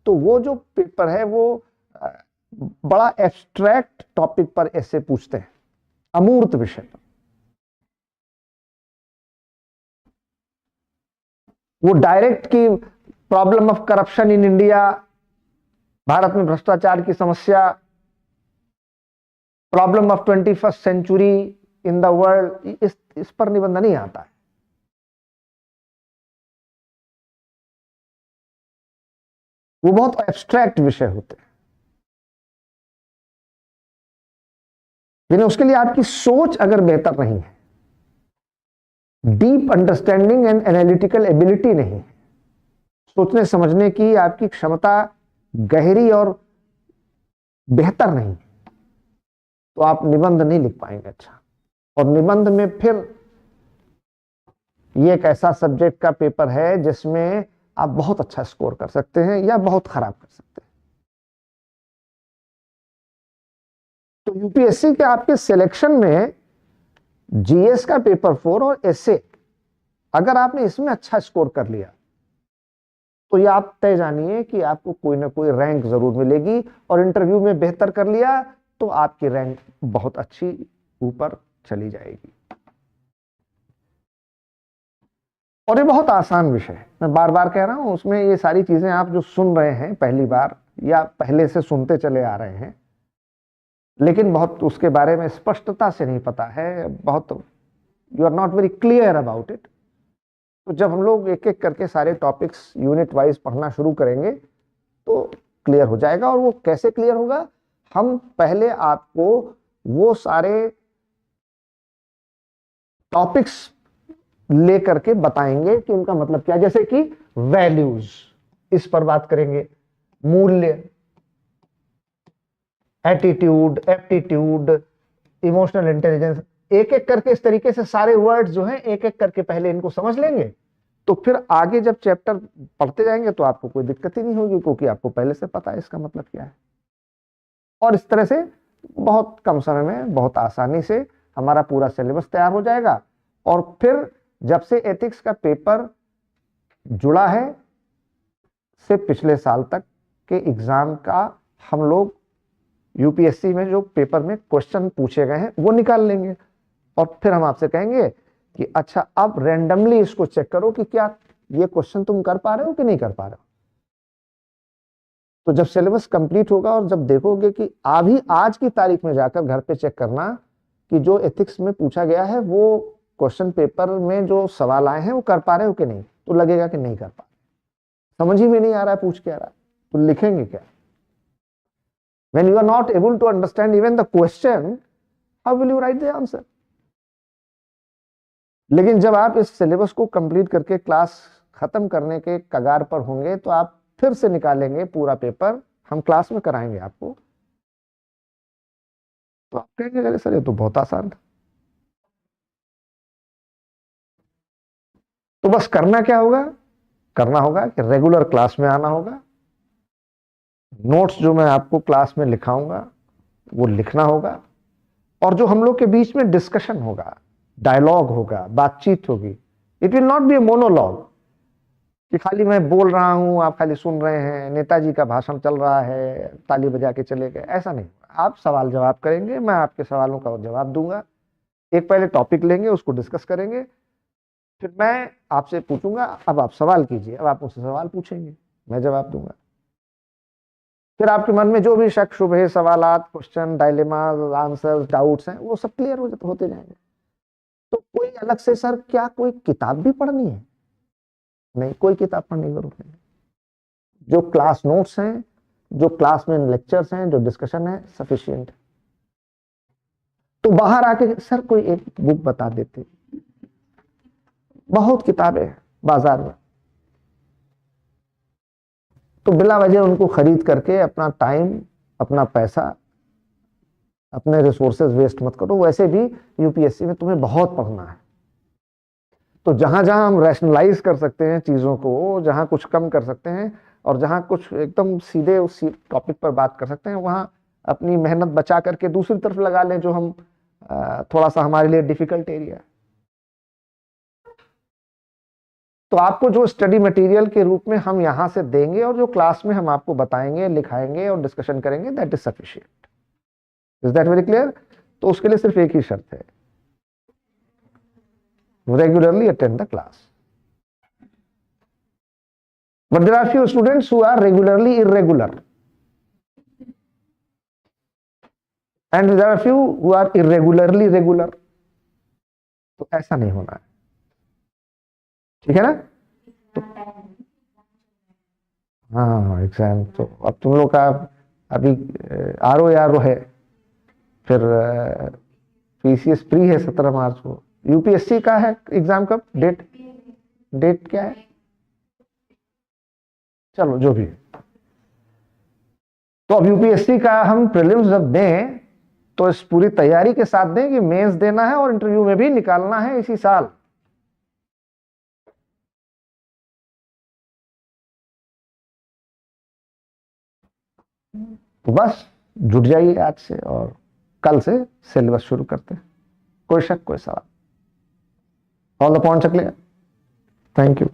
तो वो जो पेपर है वो बड़ा एब्स्ट्रैक्ट टॉपिक पर एसए पूछते हैं, अमूर्त विषय पर। वो डायरेक्ट की problem of corruption in India, भारत में भ्रष्टाचार की समस्या, problem of 21st century in the world, इस पर निबंध नहीं आता है। वो बहुत एब्स्ट्रैक्ट विषय होते हैं। लेकिन उसके लिए आपकी सोच अगर बेहतर नहीं है, deep understanding and analytical ability नहीं है, सोचने समझने की आपकी क्षमता गहरी और बेहतर नहीं, तो आप निबंध नहीं लिख पाएंगे अच्छा। और निबंध में फिर ये एक ऐसा सब्जेक्ट का पेपर है जिसमें आप बहुत अच्छा स्कोर कर सकते हैं या बहुत खराब कर सकते हैं। तो यूपीएससी के आपके सिलेक्शन में जीएस का पेपर 4 और एसए, अगर आपने इसमें अच्छा स्कोर कर लिया तो ये आप तय जानिए कि आपको कोई ना कोई रैंक जरूर मिलेगी। और इंटरव्यू में बेहतर कर लिया तो आपकी रैंक बहुत अच्छी ऊपर चली जाएगी। और ये बहुत आसान विषय है, मैं बार बार कह रहा हूं। उसमें ये सारी चीजें आप जो सुन रहे हैं पहली बार या पहले से सुनते चले आ रहे हैं, लेकिन बहुत उसके बारे में स्पष्टता से नहीं पता है, बहुत you are not very clear about it. तो जब हम लोग एक एक करके सारे टॉपिक्स यूनिट वाइज पढ़ना शुरू करेंगे तो क्लियर हो जाएगा। और वो कैसे क्लियर होगा, हम पहले आपको वो सारे टॉपिक्स लेकर के बताएंगे कि उनका मतलब क्या। जैसे कि वैल्यूज, इस पर बात करेंगे, मूल्य, एटीट्यूड, एप्टीट्यूड, इमोशनल इंटेलिजेंस, एक एक करके इस तरीके से सारे वर्ड्स जो हैं एक एक करके पहले इनको समझ लेंगे तो फिर आगे जब चैप्टर पढ़ते जाएंगे तो आपको कोई दिक्कत ही नहीं होगी, क्योंकि आपको पहले से पता है इसका मतलब क्या है। और इस तरह से बहुत कम समय में बहुत आसानी से हमारा पूरा सिलेबस तैयार हो जाएगा। और फिर जब से एथिक्स का पेपर जुड़ा है से पिछले साल तक के एग्जाम का हम लोग यूपीएससी में जो पेपर में क्वेश्चन पूछे गए हैं वो निकाल लेंगे। और फिर हम आपसे कहेंगे कि अच्छा अब रैंडमली इसको चेक करो कि क्या ये क्वेश्चन तुम कर पा रहे हो कि नहीं कर पा रहे हो। तो जब सिलेबस कंप्लीट होगा और जब देखोगे कि अभी आज की तारीख में जाकर घर पे चेक करना कि जो एथिक्स में पूछा गया है वो क्वेश्चन पेपर में जो सवाल आए हैं वो कर पा रहे हो कि नहीं, तो लगेगा कि नहीं कर पा रहे, समझ ही में नहीं आ रहा है पूछ के आ रहा है, तो लिखेंगे क्या? When you are not able to understand even the question, how will you write the answer? लेकिन जब आप इस सिलेबस को कंप्लीट करके क्लास खत्म करने के कगार पर होंगे तो आप फिर से निकालेंगे पूरा पेपर, हम क्लास में कराएंगे आपको, तो आप कहेंगे अरे सर ये तो बहुत आसान था। तो बस करना क्या होगा? करना होगा कि रेगुलर क्लास में आना होगा, नोट्स जो मैं आपको क्लास में लिखाऊंगा वो लिखना होगा, और जो हम लोग के बीच में डिस्कशन होगा, डायलॉग होगा, बातचीत होगी, it will not be A monologue कि खाली मैं बोल रहा हूं आप खाली सुन रहे हैं, नेताजी का भाषण चल रहा है ताली बजा के चले गए, ऐसा नहीं। आप सवाल जवाब करेंगे, मैं आपके सवालों का जवाब दूंगा, एक पहले टॉपिक लेंगे उसको डिस्कस करेंगे, फिर मैं आपसे पूछूंगा, अब आप सवाल कीजिए, अब आप मुझसे सवाल पूछेंगे, मैं जवाब दूंगा, फिर आपके मन में जो भी शक शुबहे सवालात क्वेश्चन डायलेमा आंसर डाउट्स हैं वो सब क्लियर होते जाएंगे। तो कोई अलग से सर क्या कोई किताब भी पढ़नी है? नहीं, कोई किताब पढ़ने की जरूरत नहीं, जो क्लास नोट्स हैं, जो क्लास में लेक्चर्स हैं, जो डिस्कशन है सफिशिएंट। तो बाहर आके सर कोई एक बुक बता देते, बहुत किताबें हैं बाजार में, तो बिला वजह उनको खरीद करके अपना टाइम अपना पैसा अपने रिसोर्सेज वेस्ट मत करो। वैसे भी यूपीएससी में तुम्हें बहुत पढ़ना है, तो जहां जहां हम रैशनलाइज कर सकते हैं चीजों को, जहां कुछ कम कर सकते हैं और जहां कुछ एकदम सीधे उस टॉपिक पर बात कर सकते हैं, वहां अपनी मेहनत बचा करके दूसरी तरफ लगा लें जो हम थोड़ा सा हमारे लिए डिफिकल्ट एरिया है। तो आपको जो स्टडी मटेरियल के रूप में हम यहां से देंगे और जो क्लास में हम आपको बताएंगे, लिखाएंगे और डिस्कशन करेंगे, that is sufficient. Is that very clear? तो उसके लिए सिर्फ एक ही शर्त है, regularly attend the class. But there are few students who are regularly irregular and there are few who are irregularly regular. तो ऐसा नहीं होना है, ठीक है ना? तो हाँ एग्जाम तो अब तुम लोग का अभी आर ओ है, फिर पीसीएस प्री है 17 मार्च को, यूपीएससी का है एग्जाम कब, डेट क्या है? चलो जो भी है, तो अब यूपीएससी का हम प्रीलिम्स जब दें तो इस पूरी तैयारी के साथ दें कि मेंस देना है और इंटरव्यू में भी निकालना है इसी साल। तो बस जुट जाइए आज से और कल से सिलेबस शुरू करते हैं। कोई शक कोई सवाल? All the points clear? Thank you.